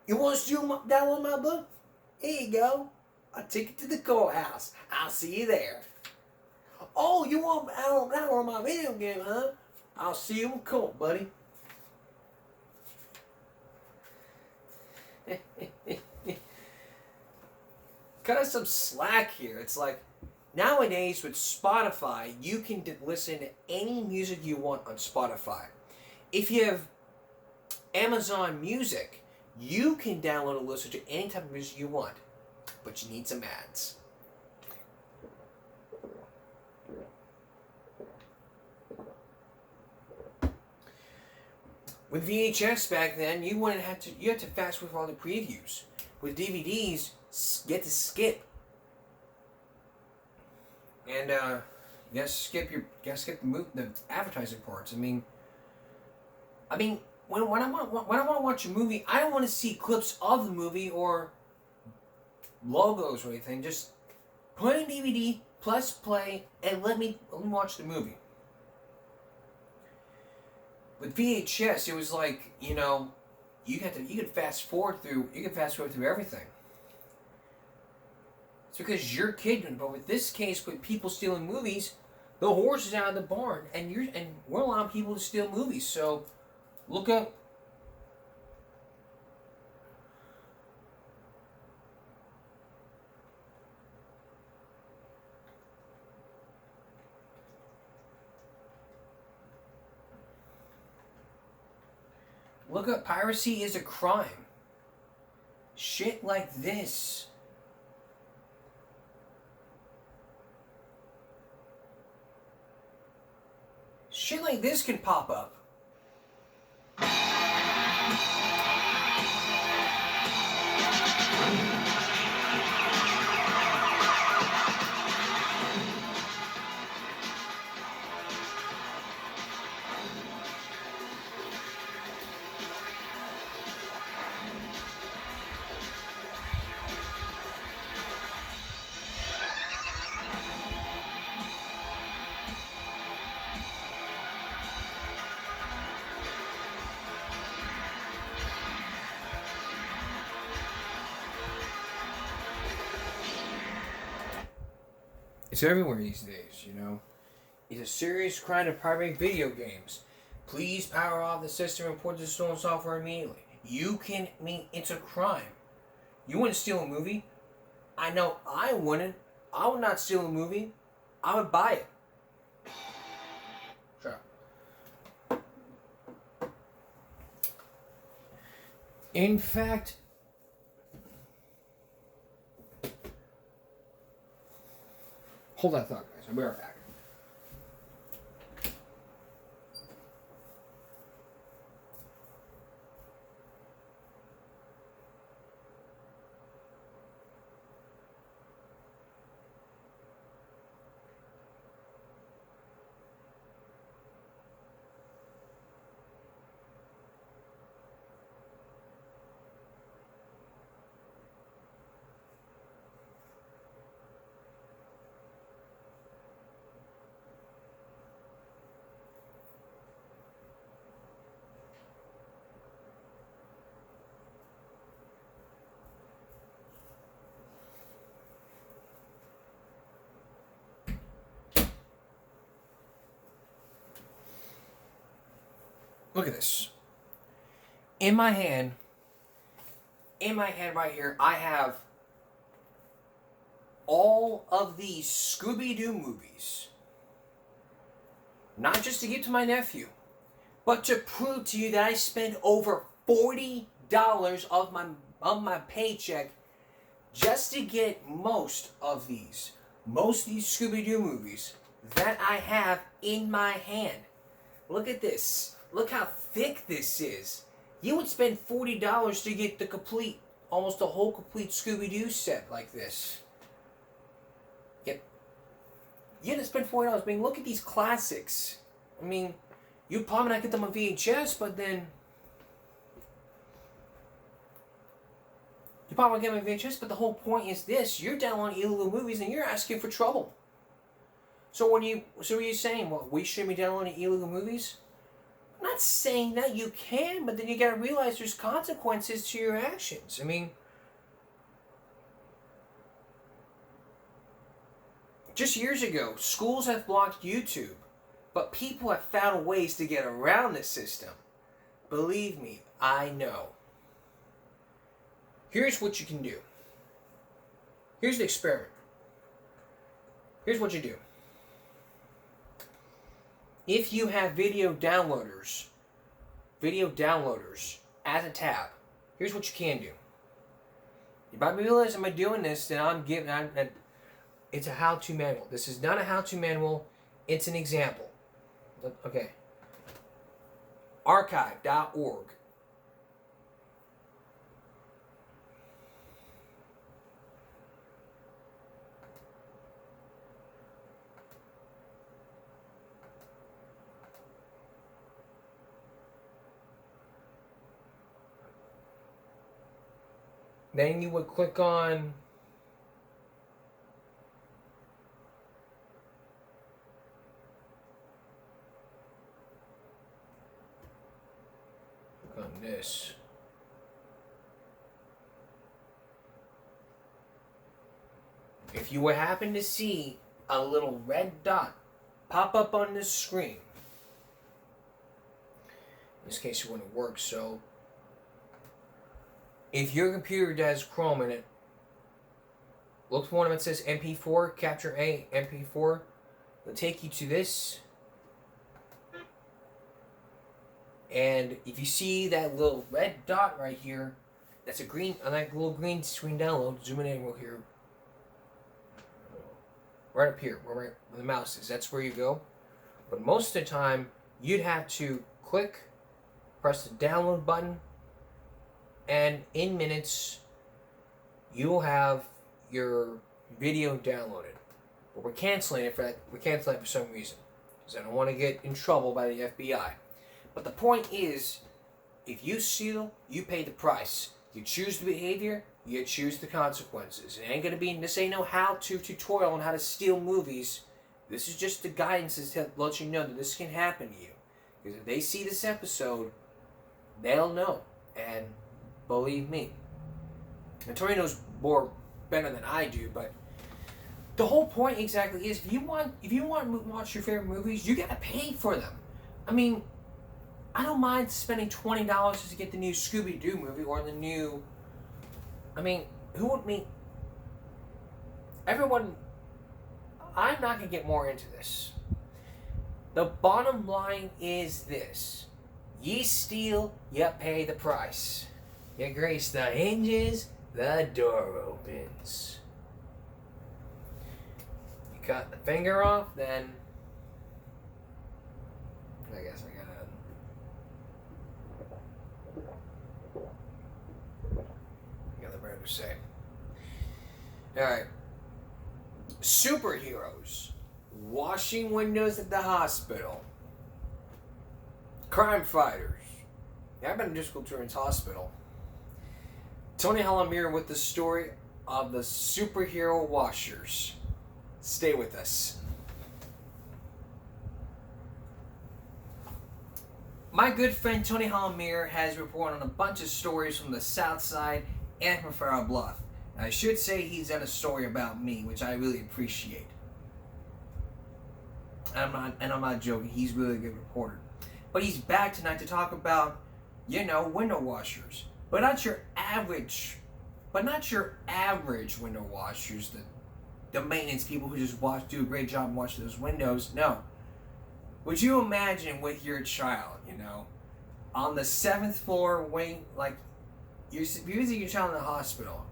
You want to download my book? Here you go. I'll take it to the courthouse. I'll see you there. Oh, you want to download my video game, huh? I'll see you in court, buddy. Cut us some slack here. It's like, nowadays with Spotify, you can listen to any music you want on Spotify. If you have Amazon Music, you can download and listen to any type of music you want, but you need some ads. With VHS back then, you had to fast forward all the previews. With DVDs, you had to skip, and you gotta skip the advertising parts. I mean, when I want to watch a movie, I don't want to see clips of the movie or logos or anything. Just put in DVD, plus play, and let me watch the movie. With VHS, it was like, you could fast forward through everything. It's because you're kidding. But with this case, with people stealing movies, the horse is out of the barn, and we're allowing people to steal movies. So look up. Look up, piracy is a crime. Shit like this. Shit like this can pop up. It's everywhere these days, It's a serious crime to pirate video games. Please power off the system and report the stolen software immediately. It's a crime. You wouldn't steal a movie? I know I wouldn't. I would not steal a movie. I would buy it. Sure. In fact, Hold that thought, guys. I'll be right back. Look at this. In my hand right here, I have all of these Scooby-Doo movies. Not just to give to my nephew, but to prove to you that I spent over $40 of my paycheck just to get most of these Scooby-Doo movies that I have in my hand. Look at this. Look how thick this is. You would spend $40 to get the complete, almost a whole complete Scooby-Doo set like this. Yep. You didn't spend $40. I mean, look at these classics. I mean, you'd probably not get them on VHS, but then... You probably won't get them on VHS, but the whole point is this. You're downloading illegal movies and you're asking for trouble. So what are you saying? Well, we shouldn't be downloading illegal movies? I'm not saying that you can, but then you gotta realize there's consequences to your actions. I mean, just years ago, schools have blocked YouTube, but people have found ways to get around this system. Believe me, I know. Here's what you can do. Here's the experiment. Here's what you do. If you have video downloaders as a tab, here's what you can do. You might realize, am I doing this? Then it's a how-to manual. This is not a how-to manual. It's an example. Okay. Archive.org. Then you would click on this. If you would happen to see a little red dot pop up on this screen, in this case it wouldn't work, so if your computer does Chrome in it, look for one that says MP4, Capture A, MP4. It'll take you to this. And if you see that little red dot right here, that's a green, like little green screen download. Zoom in real here. Right up here, where the mouse is. That's where you go. But most of the time, you'd have to press the download button, and in minutes, you'll have your video downloaded. But we're canceling it for some reason, because I don't want to get in trouble by the FBI. But the point is, if you steal, you pay the price. You choose the behavior, you choose the consequences. This ain't no how-to tutorial on how to steal movies. This is just the guidance to let you know that this can happen to you. Because if they see this episode, they'll know. And believe me, and Tori knows more better than I do, but the whole point exactly is, if you want to watch your favorite movies, you gotta pay for them. I mean, I don't mind spending $20 just to get the new Scooby-Doo movie or the new... I mean, who would me... Everyone... I'm not going to get more into this. The bottom line is this. Ye steal, you pay the price. You grace the hinges, the door opens. You cut the finger off, then I guess I got better to say. Alright. Superheroes. Washing windows at the hospital. Crime fighters. Yeah, I've been to Driscoll Children's Hospital. Tony Hallamir with the story of the superhero washers. Stay with us. My good friend Tony Hallamir has reported on a bunch of stories from the South Side and from Farrell Bluff. I should say he's done a story about me, which I really appreciate. And I'm not joking. He's really a good reporter. But he's back tonight to talk about, window washers. But not your average window washers. The maintenance people who just do a great job washing those windows. No. Would you imagine with your child, on the 7th floor wing, like you're visiting your child in the hospital,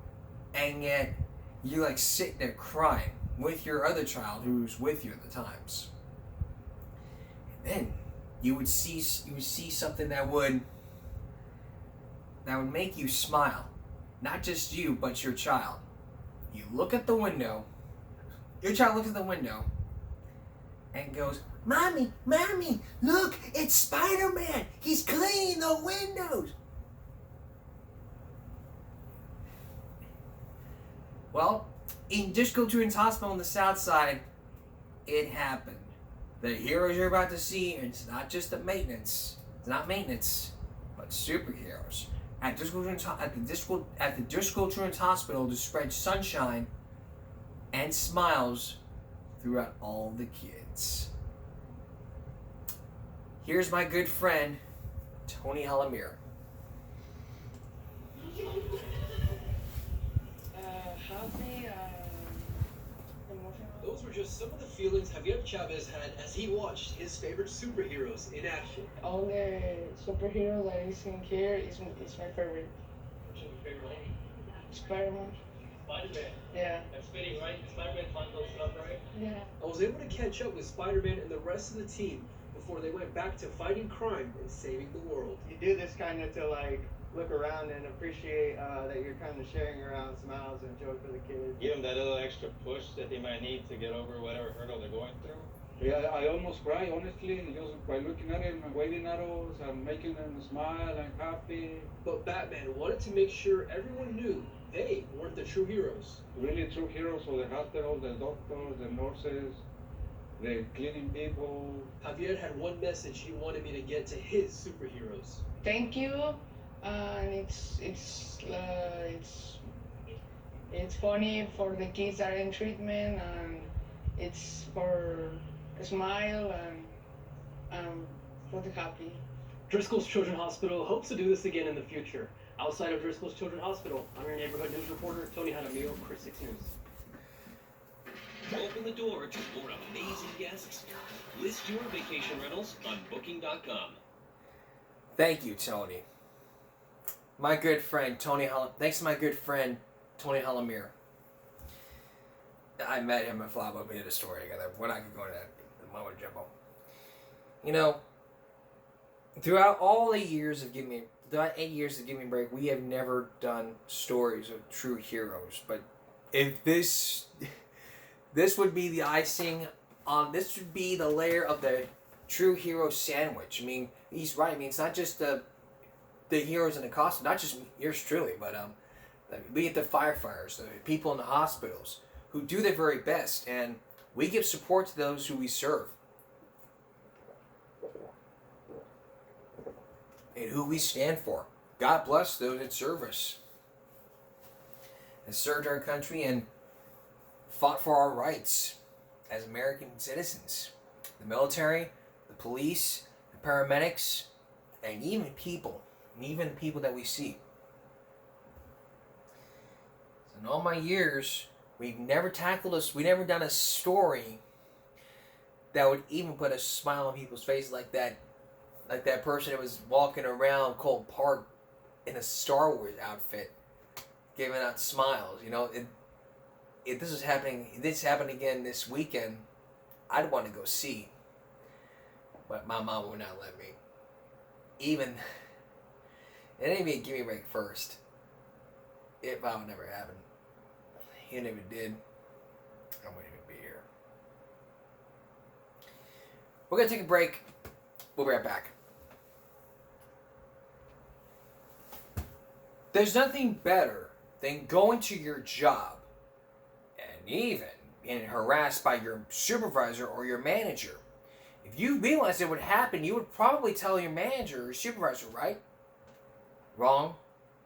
and yet you're like sitting there crying with your other child who's with you at the times. And then you would see something that would make you smile. Not just you, but your child. You look at the window, your child looks at the window and goes, Mommy, look, it's Spider-Man. He's cleaning the windows. Well, in Driscoll Children's Hospital on the South Side, it happened. The heroes you're about to see, and it's not just the maintenance. It's not maintenance, but superheroes. At the Driscoll Children's Hospital to spread sunshine and smiles throughout all the kids. Here's my good friend, Tony Hallamir. Those were just some of the feelings Javier Chavez had as he watched his favorite superheroes in action. All the superhero that is in here is my favorite. Which is your favorite one? Spider-Man. Spider-Man. Yeah. That's fitting, right? Spider-Man climbed those up, right? Yeah. I was able to catch up with Spider-Man and the rest of the team before they went back to fighting crime and saving the world. You do this kind of to look around and appreciate that you're kind of sharing around smiles and joy for the kids. Give them that little extra push that they might need to get over whatever hurdle they're going through. Yeah, I almost cry, honestly, just by looking at him and waving at us and making them smile and happy. But Batman wanted to make sure everyone knew they weren't the true heroes. Really true heroes for the hospital, the doctors, the nurses, the cleaning people. Javier had one message he wanted me to get to his superheroes. Thank you. And it's funny for the kids that are in treatment, and it's for a smile and for the happy. Driscoll's Children's Hospital hopes to do this again in the future. Outside of Driscoll's Children's Hospital, I'm your neighborhood news reporter, Tony Jaramillo, Chris 6 News. Open the door to more amazing guests. List your vacation rentals on Booking.com. Thank you, Tony. My good friend, thanks to my good friend, Tony Hallamir. I met him at Flabo. We did a story together. We're not going to go into that. Mama Jumbo. Throughout 8 years of Give Me a Break, we have never done stories of true heroes. But if this would be the icing on, this would be the layer of the true hero sandwich. I mean, he's right. I mean, it's not just the heroes in the costume, not just yours truly, but be it the firefighters, the people in the hospitals who do their very best, and we give support to those who we serve and who we stand for. God bless those that serve us, that served our country and fought for our rights as American citizens. The military, the police, the paramedics, and even the people that we see. So in all my years, we've never done a story that would even put a smile on people's faces like that person that was walking around Cole Park in a Star Wars outfit, giving out smiles. if this happened again this weekend, I'd want to go see. But my mom would not let me. It didn't even give me a break first. It would never happen. Even if it did, I wouldn't even be here. We're going to take a break. We'll be right back. There's nothing better than going to your job and even being harassed by your supervisor or your manager. If you realized it would happen, you would probably tell your manager or supervisor, right? Wrong.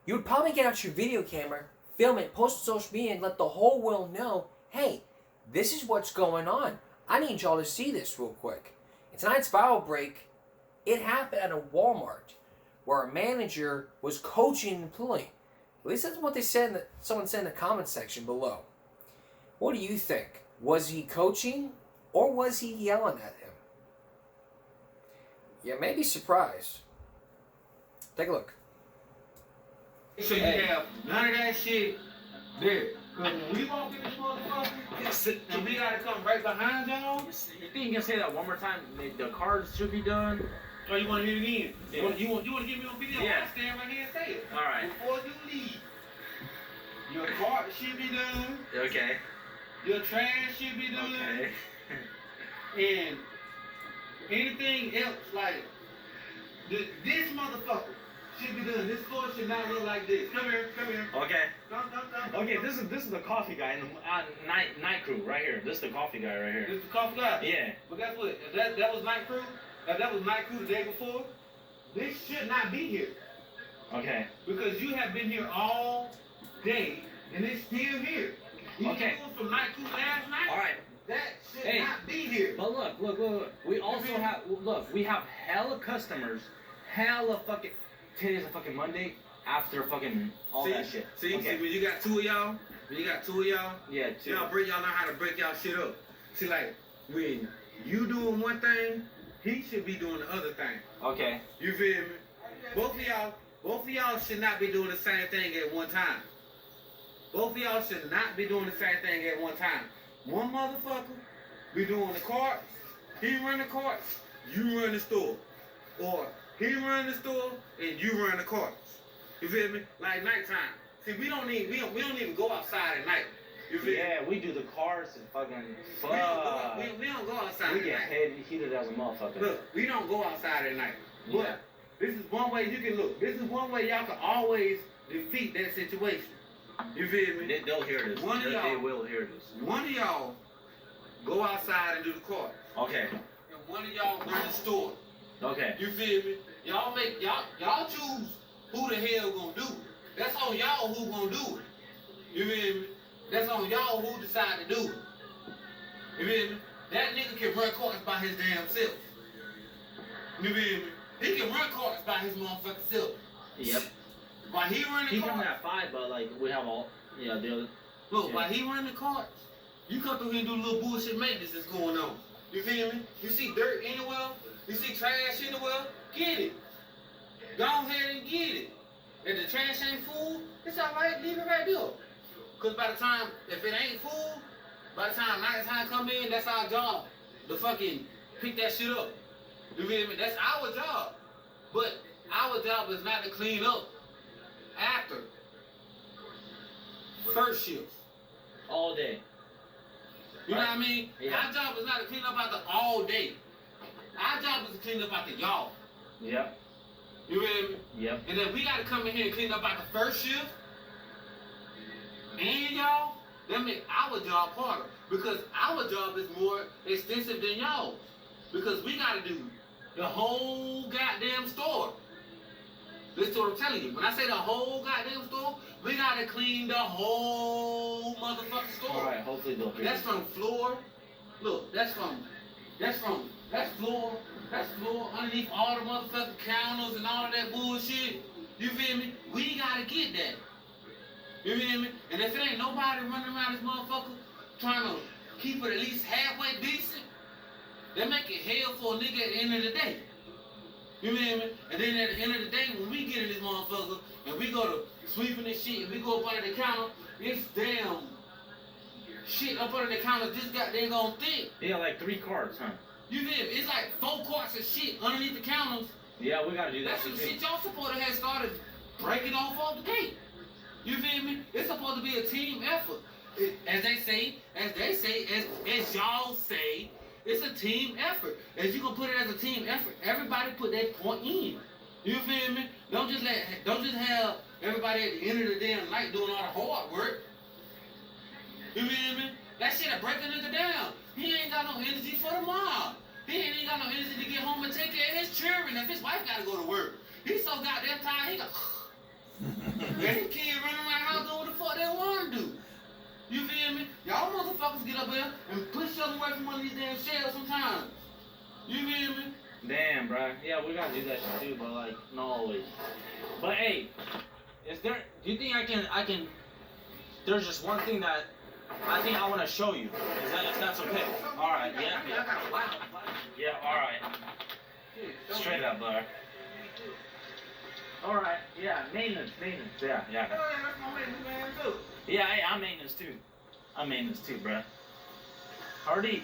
You would probably get out your video camera, film it, post it on social media, and let the whole world know, hey, this is what's going on. I need y'all to see this real quick. In tonight's Bible break, it happened at a Walmart where a manager was coaching an employee. At least that's what someone said in the comment section below. What do you think? Was he coaching or was he yelling at him? You may be surprised. Take a look. So you have none of that shit there. Cause when we walk in this motherfucker, and we gotta come right behind y'all. You think you can say that one more time? The cards should be done. Oh, you want to hear it again? Yeah. You want to get me on video? Yeah. I'll stand right here and say it. All right. Before you leave, your card should be done. Okay. Your trash should be done. Okay. And anything else like this motherfucker should be done. This floor should not look like this. Come here. Okay. Come. Okay, this is the coffee guy in the night crew right here. This is the coffee guy right here. This is the coffee guy? Yeah. But guess what? If that was night crew, if that was night crew the day before, this should not be here. Okay. Because you have been here all day and it's still here. You Okay. moved from night crew last night? All right. That should not be here. But look. We also we have hella customers, hella fucking. Today's a fucking Monday after fucking all that shit. See, Okay. when you got two of y'all, Yeah, two. y'all know how to break y'all shit up. See, like, when you doing one thing, he should be doing the other thing. Okay. You feel me? Both of y'all should not be doing the same thing at one time. Both of y'all should not be doing the same thing at one time. One motherfucker be doing the carts, he run the carts, you run the store. Or he run the store and you run the carts. You feel me? Like nighttime. See, we don't even go outside at night. You feel me? Yeah, we do the cars and fucking fuck. We don't go outside We at get night. heated as a motherfucker. Look, we don't go outside at night. But Yeah. this is one way you can look. This is one way y'all can always defeat that situation. You feel me? They'll hear this. They will hear this. One of y'all go outside and do the carts. Okay. And one of y'all run the store. Okay. You feel me? Y'all choose who the hell gonna do it. That's on y'all who gonna do it. You feel me? That's on y'all who decide to do it. You feel me? That nigga can run carts by his damn self. You feel me? He can run carts by his motherfucking self. Yep. While he running He carts. coming at 5, but like we have all the other. Look, Yeah. while he running carts, you come through here and do little bullshit maintenance that's going on. You feel me? You see dirt anywhere? You see trash anywhere? Get it. Go ahead and get it. If the trash ain't full, it's alright, leave it right there. Cause by the time, if it ain't full, by the time nighttime come in, that's our job. To fucking pick that shit up. You feel me? That's our job. But our job is not to clean up after first shift. All day. You know what I mean? Yeah. Our job is not to clean up after all day. Our job is to clean up after y'all. Yep. You feel me? Yep. And then we gotta come in here and clean up after first shift. And y'all, that make our job harder. Because our job is more extensive than y'all. Because we gotta do the whole goddamn store. Listen to what I'm telling you. When I say the whole goddamn store, we gotta clean the whole motherfucking store. All right. Hopefully they'll hear. That's from floor. Look, that's floor underneath all the motherfucking counters and all of that bullshit. You feel me? We gotta get that. You feel me? And if it ain't nobody running around this motherfucker trying to keep it at least halfway decent, they make it hell for a nigga at the end of the day. You feel me? And then at the end of the day, when we get in this motherfucker and we go to sweeping this shit and we go up under the counter, it's damn shit up under the counter this goddamn gonna thick. Yeah, like 3 carts, huh? You feel me? It's like 4 carts of shit underneath the counters. Yeah, we gotta do that That's some shit shit too. y'all supposed to have started breaking off the gate. You feel me? It's supposed to be a team effort. As y'all say, it's a team effort. As you gonna put it as a team effort, everybody put their point in. You feel me? Don't just have everybody at the end of the damn night doing all the hard work. You feel me? That shit'll break a nigga down. He ain't got no energy for the mob. He ain't even got no energy to get home and take care of his children if his wife gotta go to work. He's so goddamn tired, he go and his kids running around the house doing what the fuck they wanna do. You feel me? Y'all motherfuckers get up here and push them away from one of these damn shells sometimes. You feel me? Damn, bro. Yeah, we gotta do that shit too, but like, not always. But hey, do you think I can, there's just one thing that I think I want to show you. If that's okay? Alright, yeah. Yeah, alright. Straight up, bro. Alright, yeah, maintenance, yeah. That's my maintenance man too. Yeah, hey, I'm maintenance too, bro. Hardy,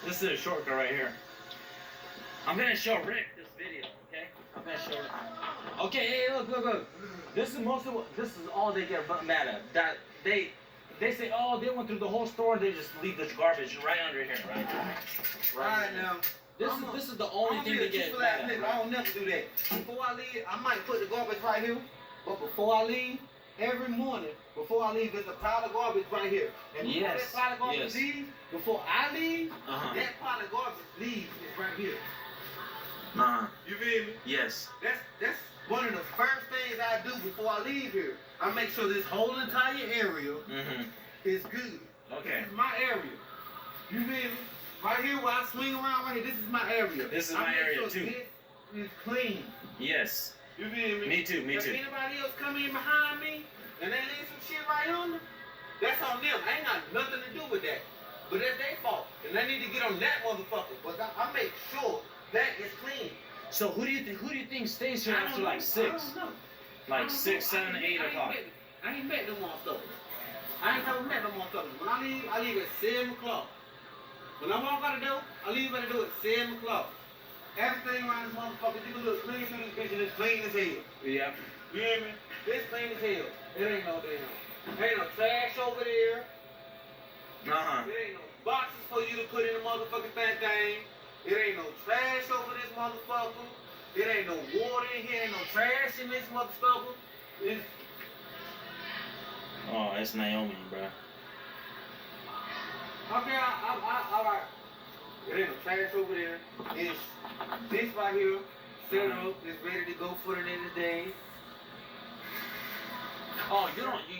this is a shortcut right here. I'm gonna show Rick this video, okay? I'm gonna show Rick. Okay, hey, look. This is all they get mad at. That they say, oh, they went through the whole store, they just leave this garbage right under here, right? Right now. This is the only thing they get mad at. I don't never do that. Before I leave, I might put the garbage right here, but before I leave, every morning, before I leave, there's a pile of garbage right here. And before that pile of garbage leaves, before I leave, that pile of garbage leaves is right here. You feel me? Yes. That's one of the first things I do before I leave here. I make sure this whole entire area is good. Okay. This is my area. You feel me? Right here where I swing around right here, this is my area. This is my area too. This is clean. Yes. You feel me? Me too. If anybody else come in behind me and they leave some shit right on them, that's on them. I ain't got nothing to do with that. But that's their fault. And they need to get on that motherfucker. But I make sure that is clean. So who do you think stays here after like 6? I don't know. Like 6, 7, 8 o'clock. I ain't met them motherfuckers. I ain't never met them motherfuckers. When I leave at 7 o'clock. When I walk out the door, I leave at the door at 7 o'clock. Everything around this motherfucker, you can look clean through this bitch and it's clean as hell. Yeah. You hear me? It's clean as hell. It ain't no damn. There ain't no trash over there. It ain't no boxes for you to put in the motherfucking thing. It ain't no trash over this motherfucker. It ain't no water in here. Ain't no trash in this motherfucker. Oh, that's Naomi, bro. Okay, alright. It ain't no trash over there. It's this right here. Set up. It's ready to go for the next day. Oh,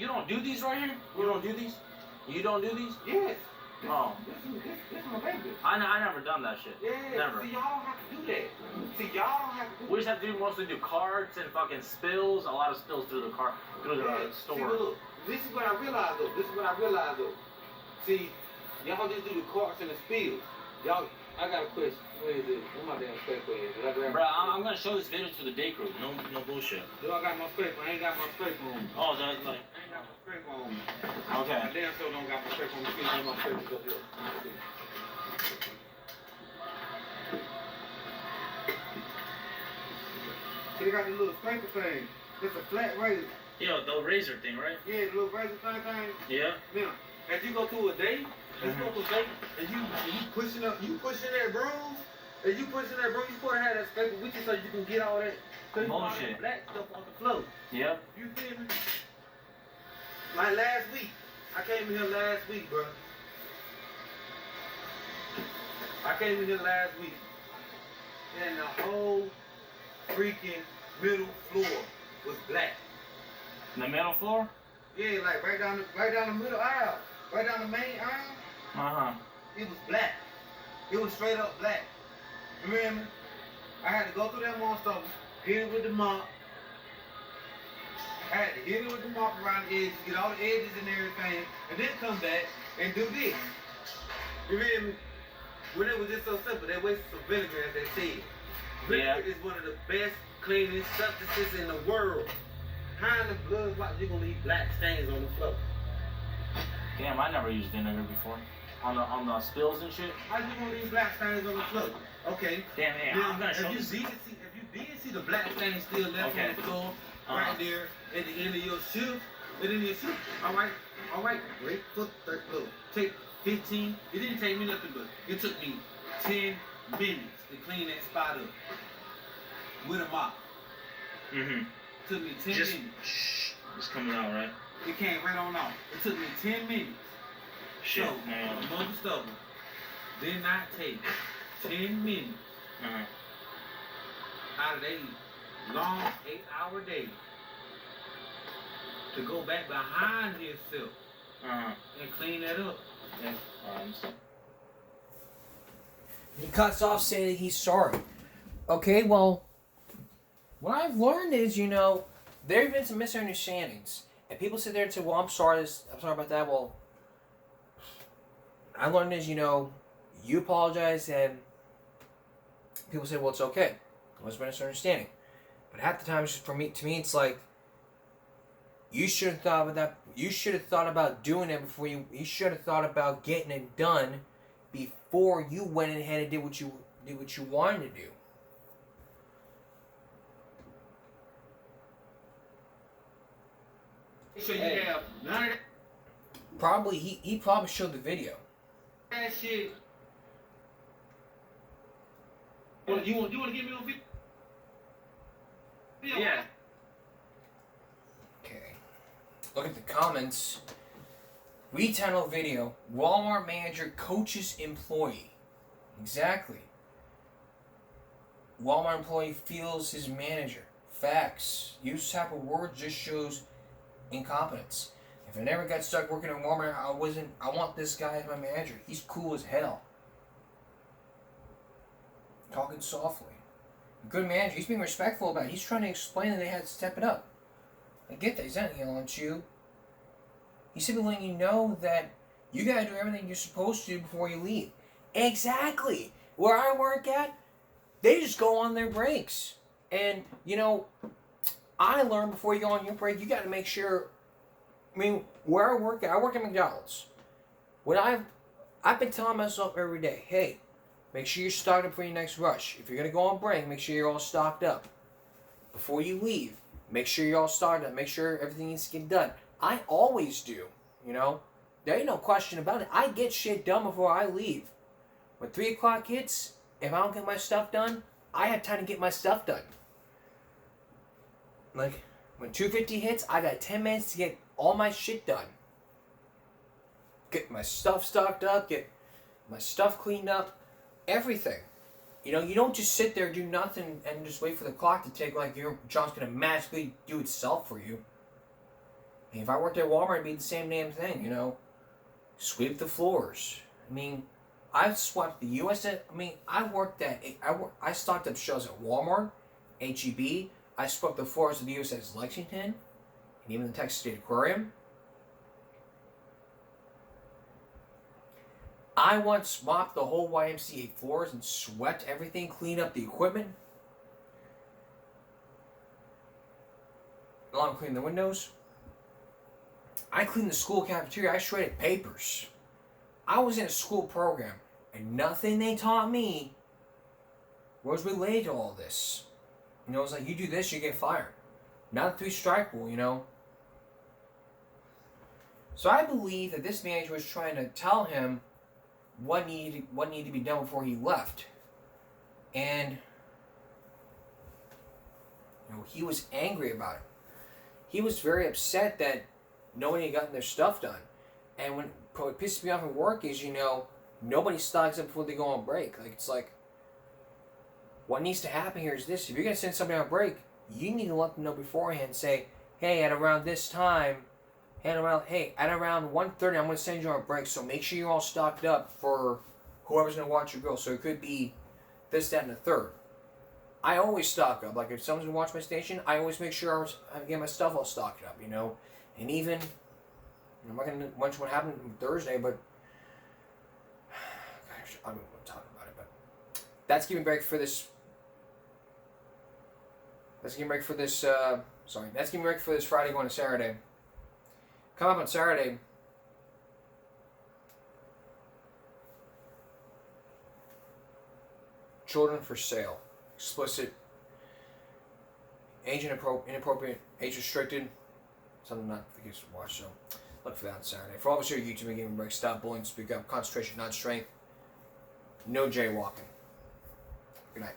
you don't do these right here? You don't do these? You don't do these? Yes. Oh. This is my baby. I never done that shit. Yeah. Never. See, y'all don't have to do that. See, y'all don't have to do that. We just have to mostly do carts and fucking spills. A lot of spills through the store. See, look, this is what I realized though. See, y'all just do the carts and the spills. Y'all, I got a question. Where is it? Where my damn paper at? Bro, I'm gonna show this video to the day crew. No bullshit. Do I got my paper? I ain't got my paper on me. Oh, that's like. I ain't got my paper on me. Okay. I damn sure don't got my paper on me. See, my paper's up here. See, they got this little scraper thing. It's a flat razor. Yeah, the razor thing, right? Yeah, the little razor thing. Yeah. Now, as you go through a day, and you pushing that broom, you supposed to have that scraper with you so you can get all that bullshit. Black stuff off the floor. Yep. You feel me? Like last week, I came in here last week, bro. And the whole freaking middle floor was black. The middle floor? Yeah, like right down the middle aisle, right down the main aisle. It was black. It was straight up black. You remember? I had to go through that monster, hit it with the mop. I had to hit it with the mop around the edges, get all the edges and everything, and then come back and do this. You hear me? When it was just so simple, they wasted some vinegar, as they said. Vinegar is one of the best cleaning substances in the world. How in the blood clot you gonna leave black stains on the floor? Damn, I never used vinegar before. On the spills and shit. I just want these black stains on the floor. Okay. Damn, hey, Now, I'm gonna show if you did see the black stain still left on the floor, right there at the end of your shift, all right, break foot, look, take 15. It didn't take me nothing, but it took me 10 minutes to clean that spot up with a mop. Took me 10 minutes. It's coming out, right? It came right on off. It took me 10 minutes. Shit, so, man. Mother Stubborn did not take 10 minutes out of a long 8-hour day to go back behind himself and clean that up. Yeah. He cuts off saying that he's sorry. Okay, well, what I've learned is, you know, there have been some misunderstandings. And people sit there and say, well, I'm sorry about that. Well, I learned is, you know, you apologize and people say, well, it's okay. It was a misunderstanding. But half the time, to me, it's like, you should have thought about that. You should have thought about doing it before you should have thought about getting it done before you went ahead and did what you wanted to do. So you have none of that. Probably he probably showed the video. That shit. Well, you want to give me a video? Yeah. Okay. Look at the comments. Retail video. Walmart manager coaches employee. Exactly. Walmart employee feels his manager. Facts. Use type of words just shows incompetence. If I never got stuck working at Walmart, I want this guy as my manager. He's cool as hell. Talking softly. A good manager. He's being respectful about it. He's trying to explain that they had to step it up. I get that. He's not yelling at you. He's simply letting you know that you gotta do everything you're supposed to do before you leave. Exactly. Where I work at, they just go on their breaks. And, you know, I learned before you go on your break, you gotta make sure. I mean, where I work at McDonald's. When I've been telling myself every day, hey, make sure you're stocked up for your next rush. If you're gonna go on break, make sure you're all stocked up. Before you leave, make sure you're all stocked up. Make sure everything needs to get done. I always do, you know. There ain't no question about it. I get shit done before I leave. When 3 o'clock hits, if I don't get my stuff done, I have time to get my stuff done. Like, when 2:50 hits, I got 10 minutes to get all my shit done. Get my stuff stocked up, get my stuff cleaned up, everything. You know, you don't just sit there, do nothing, and just wait for the clock to tick like your job's going to magically do itself for you. I mean, if I worked at Walmart, it'd be the same damn thing, you know. Sweep the floors. I mean, I've swept the USA. I mean, I stocked up shelves at Walmart, H-E-B. I swept the floors of the USS Lexington, and even the Texas State Aquarium. I once mopped the whole YMCA floors and swept everything, cleaned up the equipment. Along with cleaning the windows. I cleaned the school cafeteria. I shredded papers. I was in a school program, and nothing they taught me was related to all this. You know, it's like, you do this, you get fired. Not the 3-strike rule, you know. So I believe that this manager was trying to tell him what needed to be done before he left. And, you know, he was angry about it. He was very upset that nobody had gotten their stuff done. And what pisses me off at work is, you know, nobody stocks up before they go on break. Like, it's like, what needs to happen here is this. If you're going to send somebody on break, you need to let them know beforehand and say, hey, at around this time, at around 1:30, I'm going to send you on a break, so make sure you're all stocked up for whoever's going to watch your grill. So it could be this, that, and the third. I always stock up. Like, if someone's going to watch my station, I always make sure I get my stuff all stocked up, you know. And even, I'm not going to mention what happened on Thursday, but gosh, I don't want to talk about it, but that's giving break for this. That's giving break for this. That's giving break for this Friday going to Saturday. Come up on Saturday. Children for sale. Explicit. Age inappropriate. Age restricted. Something not for kids to watch, so look for that on Saturday. For all of us here at YouTube and Gaming Break, stop bullying, speak up, concentration, not strength. No jaywalking. Good night.